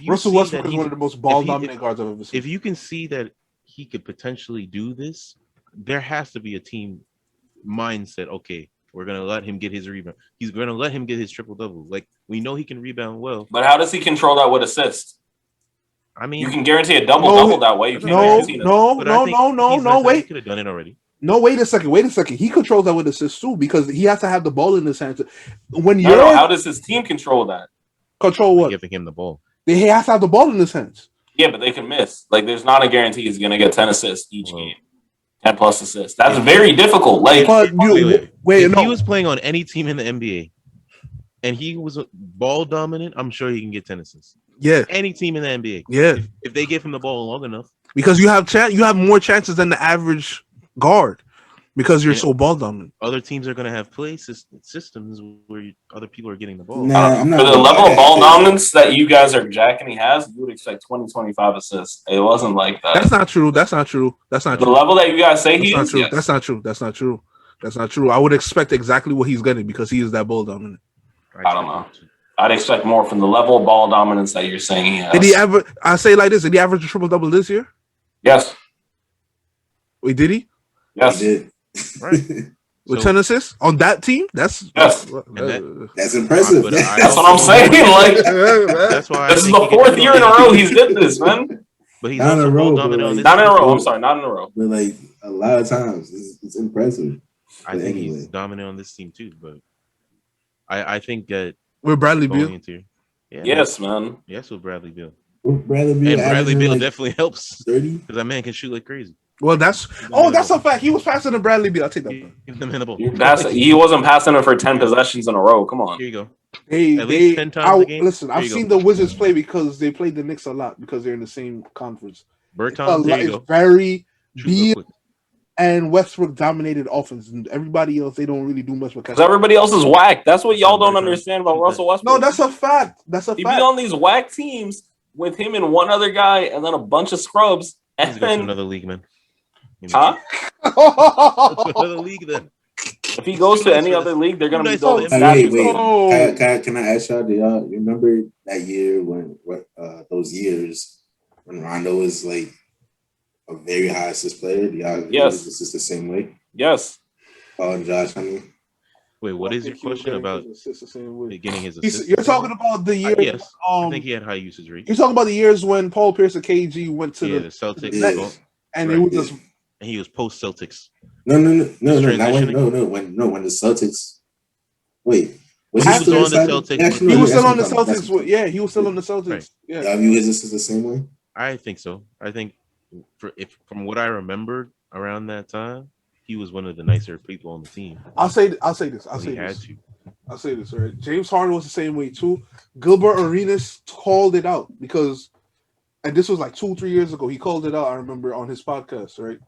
you Russell Westbrook is one of the most ball-dominant guards I've ever seen. If you can see that he could potentially do this, there has to be a team mindset. Okay, we're gonna let him get his rebound. He's gonna let him get his triple double. Like we know he can rebound well. But how does he control that with assists? I mean, you can guarantee a double that way. You can't guarantee no. Wait, he could have done it already. No, wait a second. He controls that with assists too because he has to have the ball in his hands. When how does his team control that? Control what? Giving him the ball. He has to have the ball in his hands. Yeah, but they can miss. Like, there's not a guarantee he's going to get 10 assists each game. 10 plus assists. That's very difficult. Like, wait, if he was playing on any team in the NBA and he was ball dominant, I'm sure he can get 10 assists. Yeah. Any team in the NBA. Yeah. If they give him the ball long enough. Because you have more chances than the average guard because you're so ball dominant. Other teams are going to have play systems where other people are getting the ball. For the level of ball dominance that you guys are jacking he has, you would expect 20, 25 assists. It wasn't like that. That's not true. The level that you guys say he is? Yes. That's not true. I would expect exactly what he's getting because he is that ball dominant. I don't know. I'd expect more from the level of ball dominance that you're saying he has. Did he ever? I say like this. Did he average a triple double this year? Yes. Wait, did he? Yes. He did. Right. With 10 assists on that team? That's impressive. That's what I'm saying. Like, that's why this is the 4th year in a row he's did this, man. But he's not in a row. Not in a row. I'm sorry, not in a row. But like a lot of times, it's impressive. I think he's dominant on this team too. But I think that with Bradley Beal. Yeah, yes, man. Yes, with Bradley Beal. Bradley Beal like definitely helps 30 because that man can shoot like crazy. Well, that's a fact. He was passing to Bradley Beal. I'll take that. Give him the ball. He wasn't passing him for 10 possessions in a row. Come on. Here you go. At least 10 times a game. Listen, I've seen the Wizards play because they played the Knicks a lot because they're in the same conference. Bertans, there you go. Very Beal and Westbrook dominated offense, and everybody else they don't really do much because everybody else is whack. That's what y'all don't understand about Russell Westbrook. No, that's a fact. He be on these whack teams with him and one other guy, and then a bunch of scrubs. He's going to another league, man. Huh? Another league then. If he goes to any other league, they're gonna be going. Wait. Can I ask y'all? Do y'all remember that year when those years when Rondo was like a very high assist player? Do y'all? Yes. This is the same way. Yes. And Josh, I mean. Wait, what is your question about getting his assist? You're talking about the years. Yes. I think he had high usage rate. You're talking about the years when Paul Pierce and KG went to the Celtics, and it was just. And he was post Celtics. No. When the Celtics. Wait. He was on the Celtics. He was still on the Celtics. Yeah, he was still on the Celtics. Right. Yeah. Y'all view his assist the same way? I think so. I think from what I remembered around that time, he was one of the nicer people on the team. I'll say this. Right? James Harden was the same way too. Gilbert Arenas called it out because, and this was like 2-3 years ago. He called it out. I remember on his podcast, right?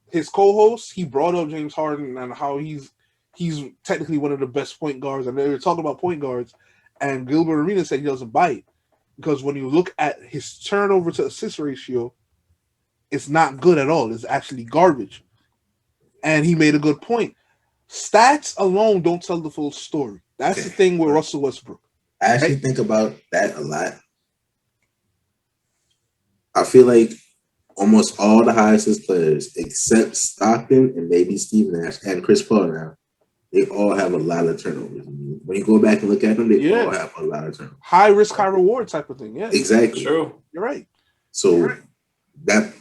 His co-host, he brought up James Harden and how he's technically one of the best point guards, and they were talking about point guards, and Gilbert Arenas said he doesn't buy it because when you look at his turnover to assist ratio, it's not good at all. It's actually garbage. And he made a good point. Stats alone don't tell the full story. That's the thing with Russell Westbrook. I actually think about that a lot. I feel like almost all the high assist players, except Stockton and maybe Steve Nash and Chris Paul now, they all have a lot of turnovers. When you go back and look at them, they all have a lot of turnovers. High risk, high reward type of thing. Yeah, exactly. True. You're right. So that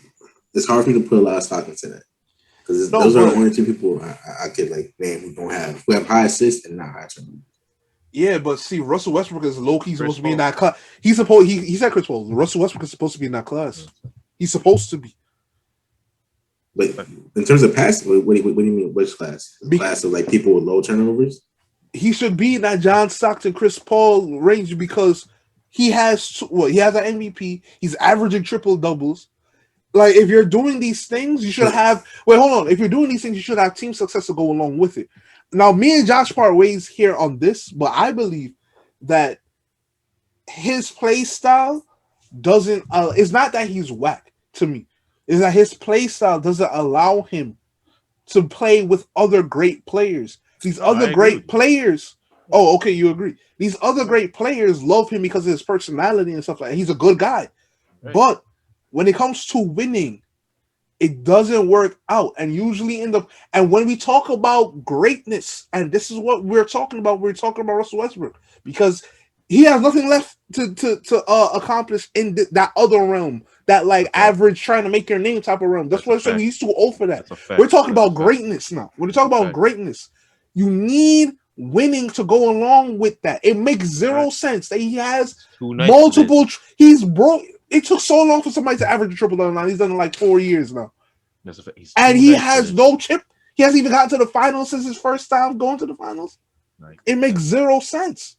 it's hard for me to put a lot of stock into that because those are the only two people I could like name who have high assists and not high turnovers. Yeah, but see, Russell Westbrook is low-key supposed to be in that class. He said Chris Paul. Russell Westbrook is supposed to be in that class. He's supposed to be. But in terms of passing, what do you mean? Which class? The class of like people with low turnovers? He should be in that John Stockton, Chris Paul range because he has an MVP. He's averaging triple doubles. Like if you're doing these things, you should have. Wait, hold on. If you're doing these things, you should have team success to go along with it. Now, me and Josh part ways here on this, but I believe that his play style doesn't. It's not that he's whack to me. It's that his play style doesn't allow him to play with other great players. These other great players. Oh, okay, you agree. These other great players love him because of his personality and stuff like that. He's a good guy. Right. But when it comes to winning, it doesn't work out. And usually and when we talk about greatness, and this is what we're talking about, we're talking about Russell Westbrook, because he has nothing left to accomplish in that other realm. That like average trying to make your name type of realm. That's what I'm saying. He's too old for that. We're talking about greatness now. When you talk about greatness, you need winning to go along with that. It makes zero sense that he has multiple. He's broke. It took so long for somebody to average a triple double. Now he's done it in like 4 years now, and he has no chip. He hasn't even gotten to the finals since his first time going to the finals. It makes zero sense.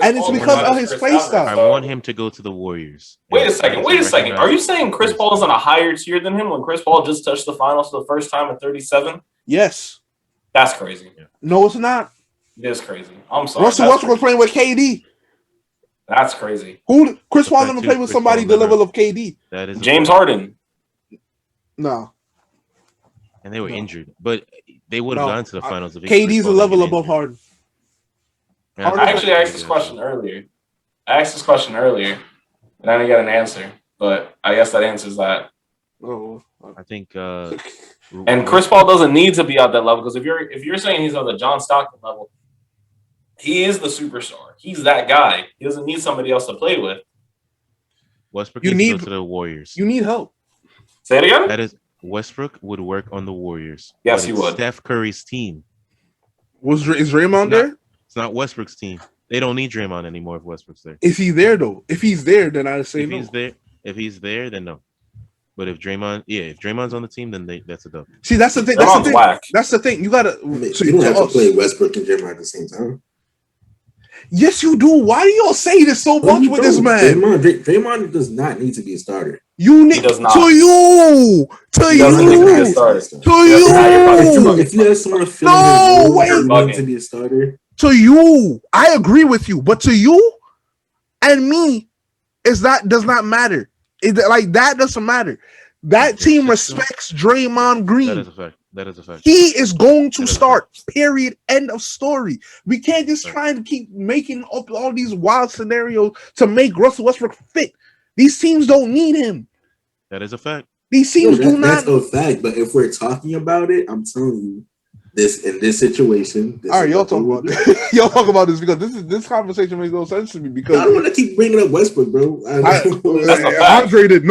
And it's because of his play style. I want him to go to the Warriors. Wait a second. Are you saying Chris Paul is on a higher tier than him when Chris Paul just touched the finals for the first time at 37? Yes. That's crazy. Yeah. No, it's not. It is crazy. I'm sorry. Russell Westbrook was playing with KD. That's crazy. Who Chris Paul never played with somebody the level of KD? That is James Harden. No. And they were injured, but they would have gone to the finals. If KD's a level above Harden. I actually asked this question earlier. and I didn't get an answer. But I guess that answers that. Oh, I think. And Chris Paul doesn't need to be at that level because if you're saying he's on the John Stockton level, he is the superstar. He's that guy. He doesn't need somebody else to play with. Westbrook needs to go to the Warriors. You need help. Say it again. That is Westbrook would work on the Warriors. Yes, he would. Steph Curry's team. Is Draymond there? It's not Westbrook's team. They don't need Draymond anymore if Westbrook's there. Is he there though? If he's there, then I'd say no. If he's there, then no. But if Draymond's on the team, then that's a dub. See, that's the thing. That's the thing. You gotta. You don't have to play Westbrook and Draymond at the same time. Yes, you do. Why do y'all say this so much with this man? Draymond does not need to be a starter. You need to you. If you have someone feeling to be a starter. To you, I agree with you, but to you and me, does not matter. That doesn't matter. That team respects Draymond Green. That is a fact. He is going to start. Period. End of story. We can't just try to keep making up all these wild scenarios to make Russell Westbrook fit. These teams don't need him. That is a fact. These teams do not. That's a fact. But if we're talking about it, I'm telling you, this situation. All right, y'all talk about this. Y'all talk about this because this conversation makes no sense to me because I don't want to keep bringing up Westbrook, bro. Andre did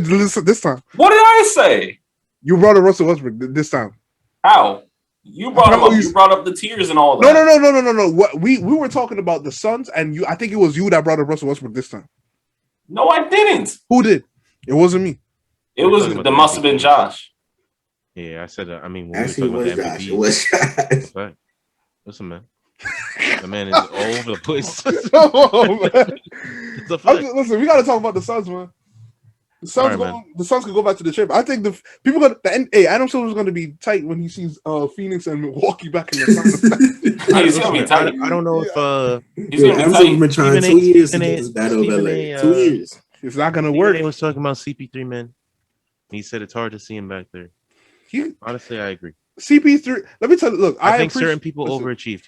this time. What did I say? You brought up Russell Westbrook this time. How? You brought him up. You brought up the tears and all that. No. What we were talking about the Suns, and I think it was you that brought up Russell Westbrook this time. No, I didn't. Who did? It wasn't me. It must have been Josh. Yeah, I said. I mean, when we were talking about the MVP. Right. Listen, man. The man is all over the place. Listen, we got to talk about the Suns, man. The Suns could go back to the chip. I think the people Adam Silver's going to be tight when he sees Phoenix and Milwaukee back in the finals. He's going to be tight. I don't know if he's going to be tight. Been trying 2 years to get this battle of LA. 2 years. It's not going to work. He was talking about CP3, man. He said it's hard to see him back there. Honestly, I agree. CP3. Let me tell you. Look, I think certain people overachieved.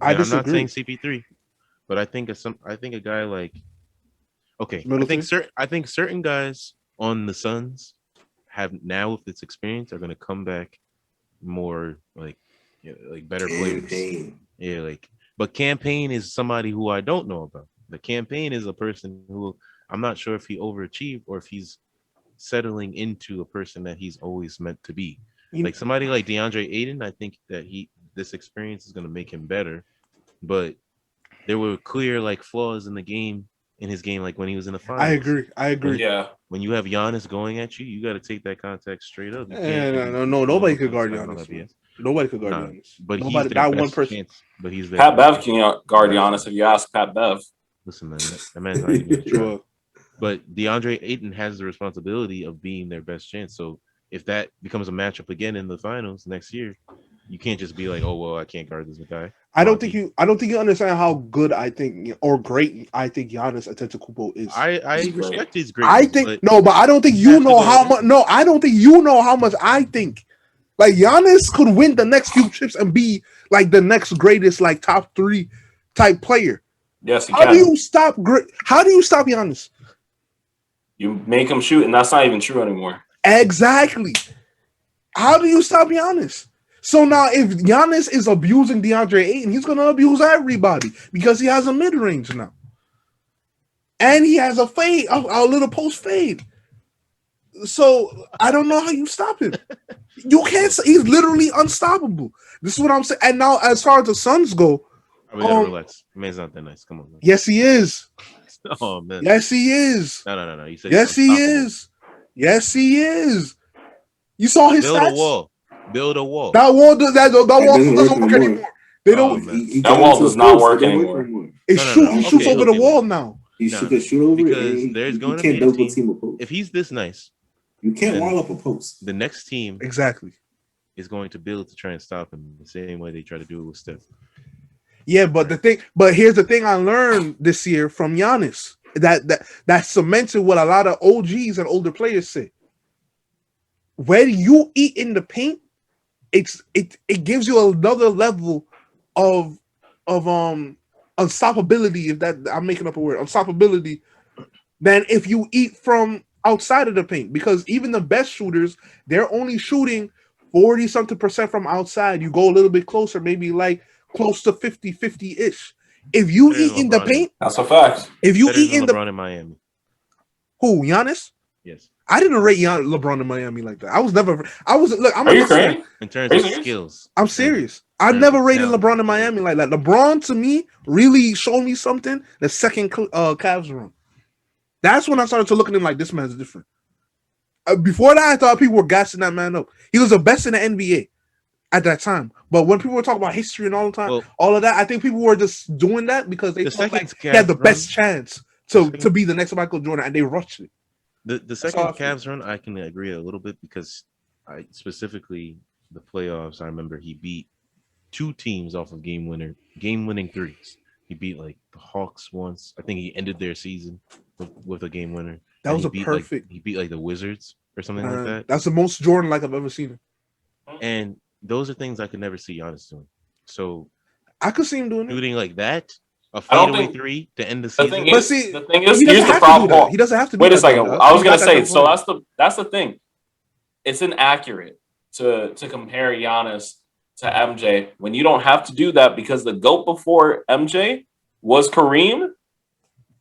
I'm not saying CP3, but I think a guy like. Okay, I think certain guys on the Suns have now with this experience are going to come back more like better players. Yeah, but Campaign is somebody who I don't know about. The Campaign is a person who I'm not sure if he overachieved or if he's settling into a person that he's always meant to be. Like somebody like DeAndre Ayton, I think that this experience is going to make him better, but there were clear flaws in his game, like when he was in the finals. I agree. Yeah. When you have Giannis going at you, you got to take that contact straight up. No. Nobody could guard Giannis. Nobody could guard Giannis. But nobody, that one person. Chance, but he's there. Pat Bev can guard Giannis if you ask Pat Bev. Listen, man, that man's not even try. But DeAndre Ayton has the responsibility of being their best chance. So if that becomes a matchup again in the finals next year, you can't just be like, oh well, I can't guard this guy. I don't think you understand how good I think or great I think Giannis Antetokounmpo is. I respect his great. I think but I don't think you know how much. No, I don't think you know how much I think. Like Giannis could win the next few chips and be like the next greatest, top 3 type player. Yes, How do you stop Giannis? You make him shoot, and that's not even true anymore. Exactly. How do you stop Giannis? So now, if Giannis is abusing DeAndre Ayton, he's gonna abuse everybody because he has a mid range now, and he has a fade, a little post fade. So I don't know how you stop him. You can't. He's literally unstoppable. This is what I'm saying. And now, as far as the Suns go, we gotta relax. Man's not that nice. Come on, man. Yes, he is. Oh man. Yes, he is. No. You said yes, he is. Yes, he is. You saw his build stats? a wall. Build a wall. That wall doesn't work anymore. They don't. That wall does not work anymore. He shoots over the wall now. He should shoot over because it. There's going to be a team. If he's this nice, you can't wall up a post. The next team exactly is going to build to try and stop him the same way they try to do it with Steph. Yeah, but here's the thing I learned this year from Giannis that cemented what a lot of OGs and older players say. When you eat in the paint, it gives you another level of unstoppability. If that I'm making up a word, unstoppability, than if you eat from outside of the paint. Because even the best shooters, they're only shooting 40-something% from outside. You go a little bit closer, maybe like close to 50-ish. If you eat in the paint, that's a fact. If you eat in LeBron in Miami, who Giannis? Yes. I didn't rate LeBron in Miami like that. Are you crazy? In terms of skills. I'm serious. I never rated LeBron in Miami like that. LeBron to me really showed me something the second Cavs run. That's when I started to look at him like this man's different. Before that, I thought people were gassing that man up. He was the best in the NBA at that time. But when people were talking about history and all the time, all of that, I think people were just doing that because they felt like he had the best chance to be the next Michael Jordan, and they rushed it. The second Cavs run, I can agree a little bit because specifically the playoffs, I remember he beat two teams off of game-winning threes. He beat like the Hawks once. I think he ended their season with a game winner. That was perfect. He beat like the Wizards or something like that. That's the most Jordan like I've ever seen him. And those are things I could never see Giannis doing. So I could see him doing shooting like that. A fadeaway three to end the season. The thing is, here's the problem. He doesn't have to. Wait a second. I was gonna say. So that's the thing. It's inaccurate to compare Giannis to MJ when you don't have to do that because the GOAT before MJ was Kareem,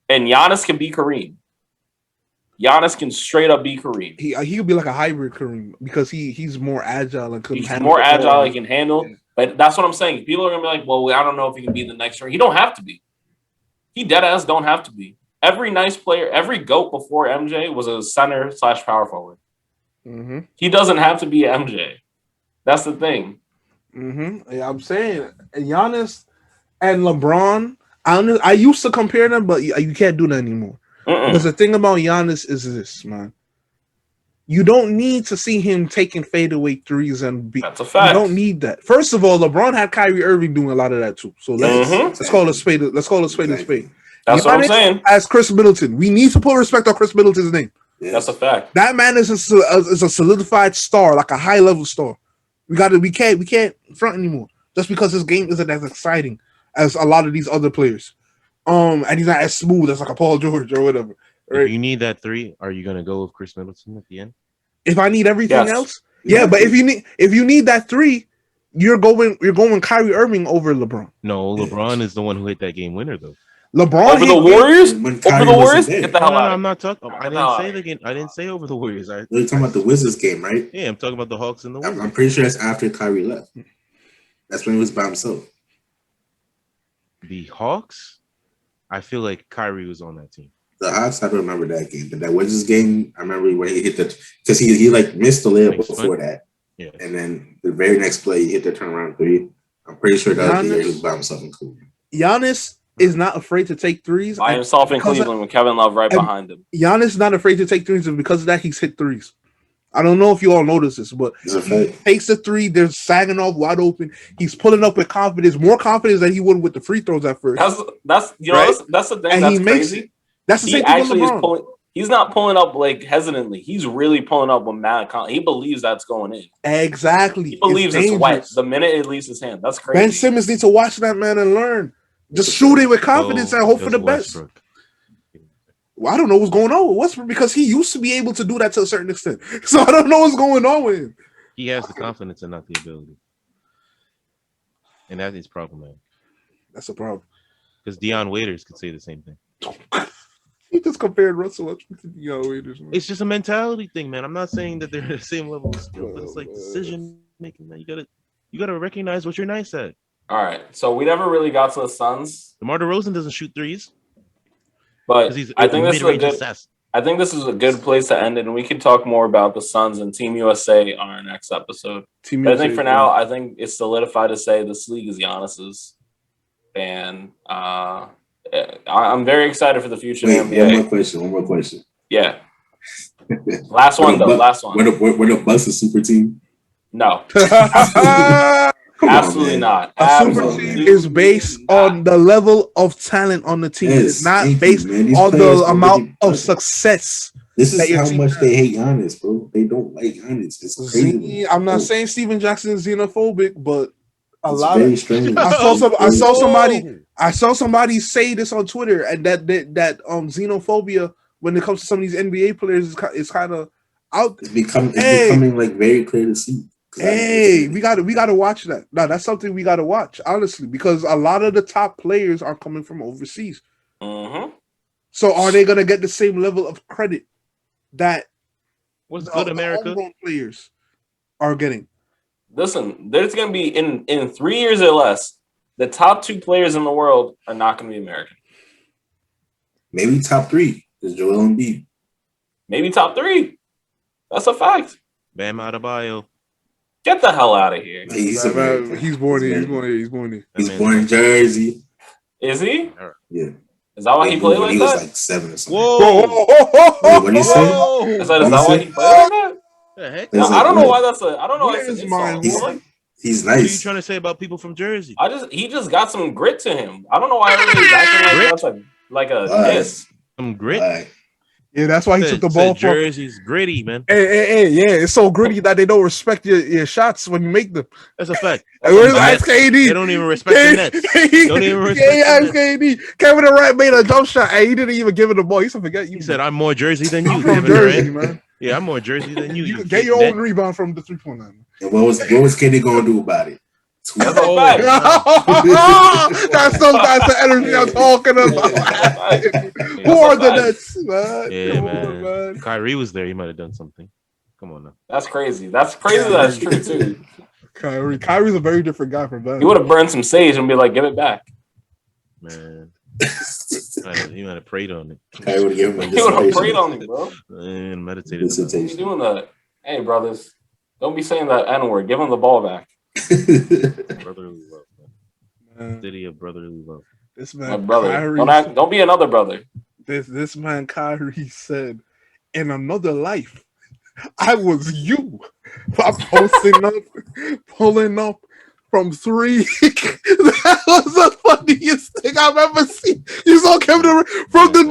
and Giannis can be Kareem. Giannis can straight up be Kareem. He could be like a hybrid Kareem because he's more agile and he's more agile. He can handle. Yeah. But that's what I'm saying. People are gonna be like, "Well, I don't know if he can be the next year." He don't have to be. He dead ass don't have to be. Every nice player, every GOAT before MJ was a center / power forward. Mm-hmm. He doesn't have to be MJ. That's the thing. Mm-hmm. Yeah, I'm saying Giannis and LeBron. I used to compare them, but you can't do that anymore. Because the thing about Giannis is this, man. You don't need to see him taking fadeaway threes and that's a fact. You don't need that. First of all, LeBron had Kyrie Irving doing a lot of that too. So let's call it a spade. Let's call it a spade a spade. That's Giannis, what I'm saying. As Chris Middleton, we need to put respect on Chris Middleton's name. Yeah. That's a fact. That man is a solidified star, like a high level star. We can't front anymore just because his game isn't as exciting as a lot of these other players. And he's not as smooth as like a Paul George or whatever. Right? If you need that three, are you gonna go with Chris Middleton at the end? If I need everything else, yeah. But if you need that three, you're going Kyrie Irving over LeBron. No, LeBron is the one who hit that game winner though. LeBron over the Warriors. Over the Warriors. Get the hell out. I'm not talking. I didn't say the game. I didn't say over the Warriors. You're talking about the Wizards game, right? Yeah, I'm talking about the Hawks and the Wizards. I'm pretty sure that's after Kyrie left. That's when he was by himself. The Hawks. I feel like Kyrie was on that team. The Hawks, I don't remember that game, but that Wizards game, I remember when he hit because he like missed the layup before that, yeah. And then the very next play, he hit the turnaround three. I'm pretty sure that was the year he was by himself in Cleveland. Giannis is not afraid to take threes by himself in Cleveland with Kevin Love right behind him. Giannis is not afraid to take threes, and because of that, he's hit threes. I don't know if you all notice this, but he takes the three. They're sagging off wide open. He's pulling up with confidence, more confidence than he would with the free throws at first. That's the thing. And that's crazy. That's the same thing with LeBron. He's not pulling up like hesitantly. He's really pulling up with mad confidence. He believes that's going in. Exactly. He believes it's wet the minute it leaves his hand. That's crazy. Ben Simmons needs to watch that man and learn. Just shoot it with confidence and hope for the best. Well, I don't know what's going on with Westbrook because he used to be able to do that to a certain extent. So I don't know what's going on with him. He has the confidence and not the ability. And that is problematic. That's a problem. Because Deion Waiters could say the same thing. He just compared Russell Westbrook to Deion Waiters. Man. It's just a mentality thing, man. I'm not saying that they're at the same level of skill, but it's like decision making, man. You gotta recognize what you're nice at. All right. So we never really got to the Suns. DeMar DeRozan doesn't shoot threes. But He's I think this is a mid-range good assassin. I think this is a good place to end it, and we can talk more about the Suns and Team USA on our next episode. But I think for now, I think it's solidified to say this league is Giannis's, and I'm very excited for the future of the NBA. One more question. Yeah. Last one, though. Last one. When the Bucks a super team? No. Absolutely not. A super team is based on the level of talent on the team. It's not based on the amount of success. This is how much they hate Giannis, bro. They don't like Giannis. It's crazy. I'm not saying Steven Jackson is xenophobic, but it's very strange. I saw somebody say this on Twitter, and that xenophobia when it comes to some of these NBA players is kind of out. It's becoming like very clear to see. Hey, we gotta watch that. No, that's something we gotta watch, honestly, because a lot of the top players are coming from overseas. Mm-hmm. So are they gonna get the same level of credit that what's good America players are getting? Listen, there's gonna be in 3 years or less, the top 2 players in the world are not gonna be American. Maybe top 3 is Joel Embiid. Maybe top 3. That's a fact. Bam Adebayo. Get the hell out of here. He's born here. He's born in Jersey. Is he? Yeah. Is that why he played like that? He was like 7 or something. Whoa! What do you say? Is that why he played like that? The heck? No, I don't know why that's a. I don't know. He's nice. What are you trying to say about people from Jersey? He just got some grit to him. I don't know why everybody's acting like that's like a diss. Some grit. Yeah, that's why he took the ball from Jersey's gritty, man. Hey, yeah, it's so gritty that they don't respect your shots when you make them. That's a fact. Where's KD? They don't even respect the Nets. Don't even respect the Nets. Kevin Durant made a jump shot, and he didn't even give it the ball. He said, "Forget you." He said, "I'm more Jersey than you." I'm from Jersey, man. Yeah, I'm more Jersey than you. You get your own rebound from the 3-point line. And what was KD gonna do about it? That's a fact. That's the energy I'm talking about. Who are the Nets, man? Yeah, man. Kyrie was there. He might have done something. Come on now. That's crazy. That's true too. Kyrie's a very different guy from that. He would have burned some sage and be like, "Give it back." Man, he might have prayed on it. Kyrie would have prayed on it, bro. And meditated. He's doing that. Hey, brothers, don't be saying that N-word. Give him the ball back. Brotherly love, man. City of brotherly love. This man, my brother. Don't be another brother. This man, Kyrie said, "In another life, I was you." I'm pulling up from 3. That was the funniest thing I've ever seen. You saw Kevin Durant from the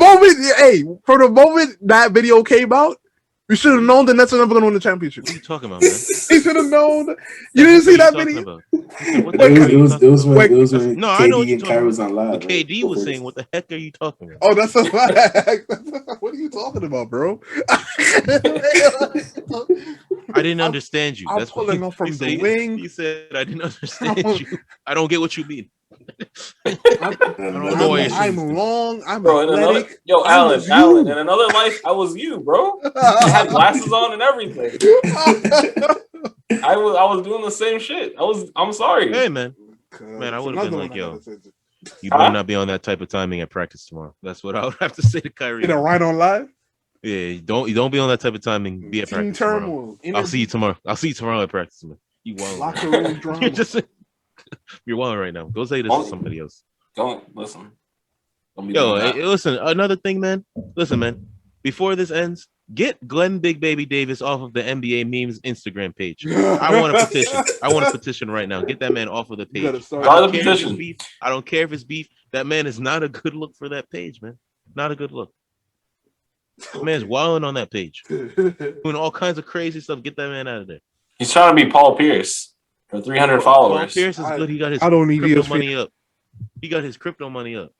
moment that video came out. We should have known the Nets were never going to win the championship. What are you talking about, man? He should have known. You didn't see that video? It was when no, I know what KD and Kyrie was on live. KD was saying, "What the heck are you talking about?" Oh, that's a fact. What are you talking about, bro? I didn't understand you. That's pulling up from the wing. He said, "I didn't understand you. I don't get what you mean." I'm long. I'm bro, athletic. Allan, in another life, I was you, bro. I had glasses on and everything. I was doing the same shit. I'm sorry. Hey, man. Man, I would have been like, yo, you better not be on that type of timing at practice tomorrow. That's what I would have to say to Kyrie. You know, right on live? Yeah, don't be on that type of timing. Be at practice tomorrow. I'll see you tomorrow. I'll see you tomorrow at practice, man. You wild. Locker room drama. You're wild right now. Go say this to somebody else. Don't listen. Listen, another thing, man. Listen, man. Before this ends, get Glenn Big Baby Davis off of the NBA memes Instagram page. I want a petition. I want a petition right now. Get that man off of the page. I don't care if it's beef. That man is not a good look for that page, man. Not a good look. That man's wilding on that page. Doing all kinds of crazy stuff. Get that man out of there. He's trying to be Paul Pierce for 300 followers. Paul Pierce is good. He got his crypto money up. He got his crypto money up.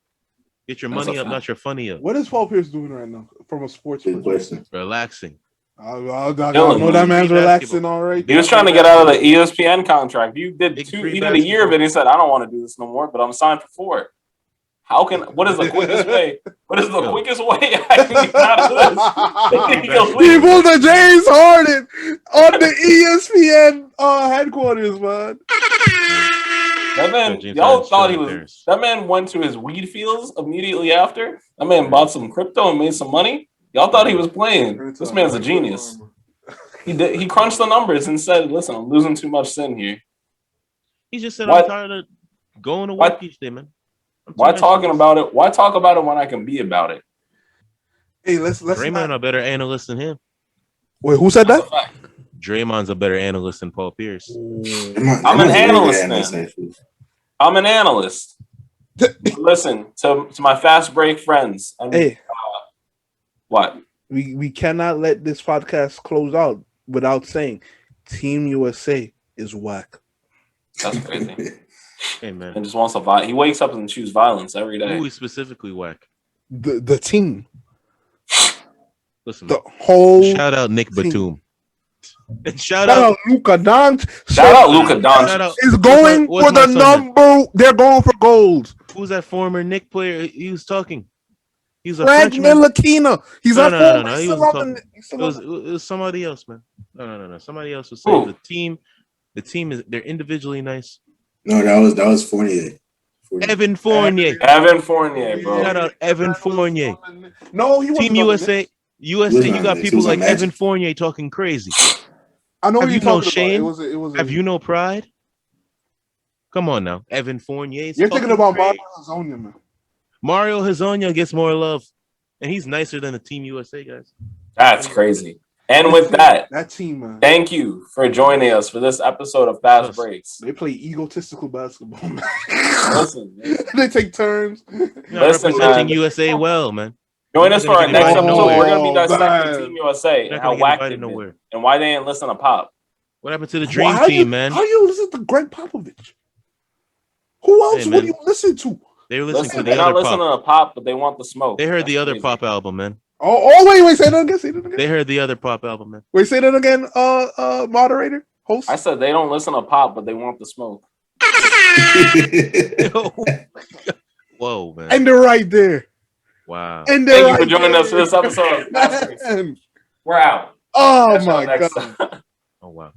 Get your money up, not your funny up. What is Paul Pierce doing right now from a sports perspective? Relaxing. I know that man's relaxing all right. He was trying to get out of the ESPN contract. He did a year of it. He said, "I don't want to do this no more," but I'm signed for 4. What is the quickest way? What is the quickest way I can get out of this? He pulled the James Harden on the ESPN headquarters, man. That man, y'all thought he was. That man went to his weed fields immediately after. That man bought some crypto and made some money. Y'all thought he was playing. This man's a genius. He crunched the numbers and said, "Listen, I'm losing too much sin here." He just said, "I'm tired of going to work each day, man." Why talking about it? Why talk about it when I can be about it? Hey, let's. Draymond a better analyst than him. Wait, who said that? Draymond's a better analyst than Paul Pierce. I'm an analyst, man. I'm an analyst. Listen to my fast break friends. Hey, what? We cannot let this podcast close out without saying Team USA is whack. That's crazy. Hey man, and just wants to violence. He wakes up and chooses violence every day. Who is specifically whack? The team. Listen, the whole shout out Nick team. Batum. And shout out Luka Doncic. Shout out Luka Doncic. Is going for the number. They're going for gold. Who's that former Knick player? He was talking. He's a Frank Ntilikina. He's no. He wasn't talking. It was somebody else, man. No. Somebody else was saying the team is they're individually nice. No, that was Fournier. Evan Fournier. Evan Fournier, bro. Shout out Evan Fournier. No, he Team USA. USA, you got people like Evan Fournier talking crazy. I know you know Shane. It was have you no pride? Come on now, Evan Fournier. You're thinking about Mario Hezonja, man. Mario Hezonja gets more love, and he's nicer than the Team USA guys. That's crazy. And with that team, man. Thank you for joining us for this episode of Fast Breaks. They play egotistical basketball, man. Listen, they take turns. Representing USA well, man. Join us for our next episode. We're going to be dissecting Team USA and how whack they been, and why they didn't listen to Pop. What happened to the Dream Team, man? How do you listen to Greg Popovich? Who else would you listen to? They were listening to they're not listening to Pop, but they want the smoke. They heard the other Pop album, man. Wait, say that again. They heard the other Pop album, man. Wait, say that again, moderator, host. I said they don't listen to Pop, but they want the smoke. Whoa, man. And they're right there. Wow. And thank you for joining us for this episode. We're out. Oh my God. Oh wow.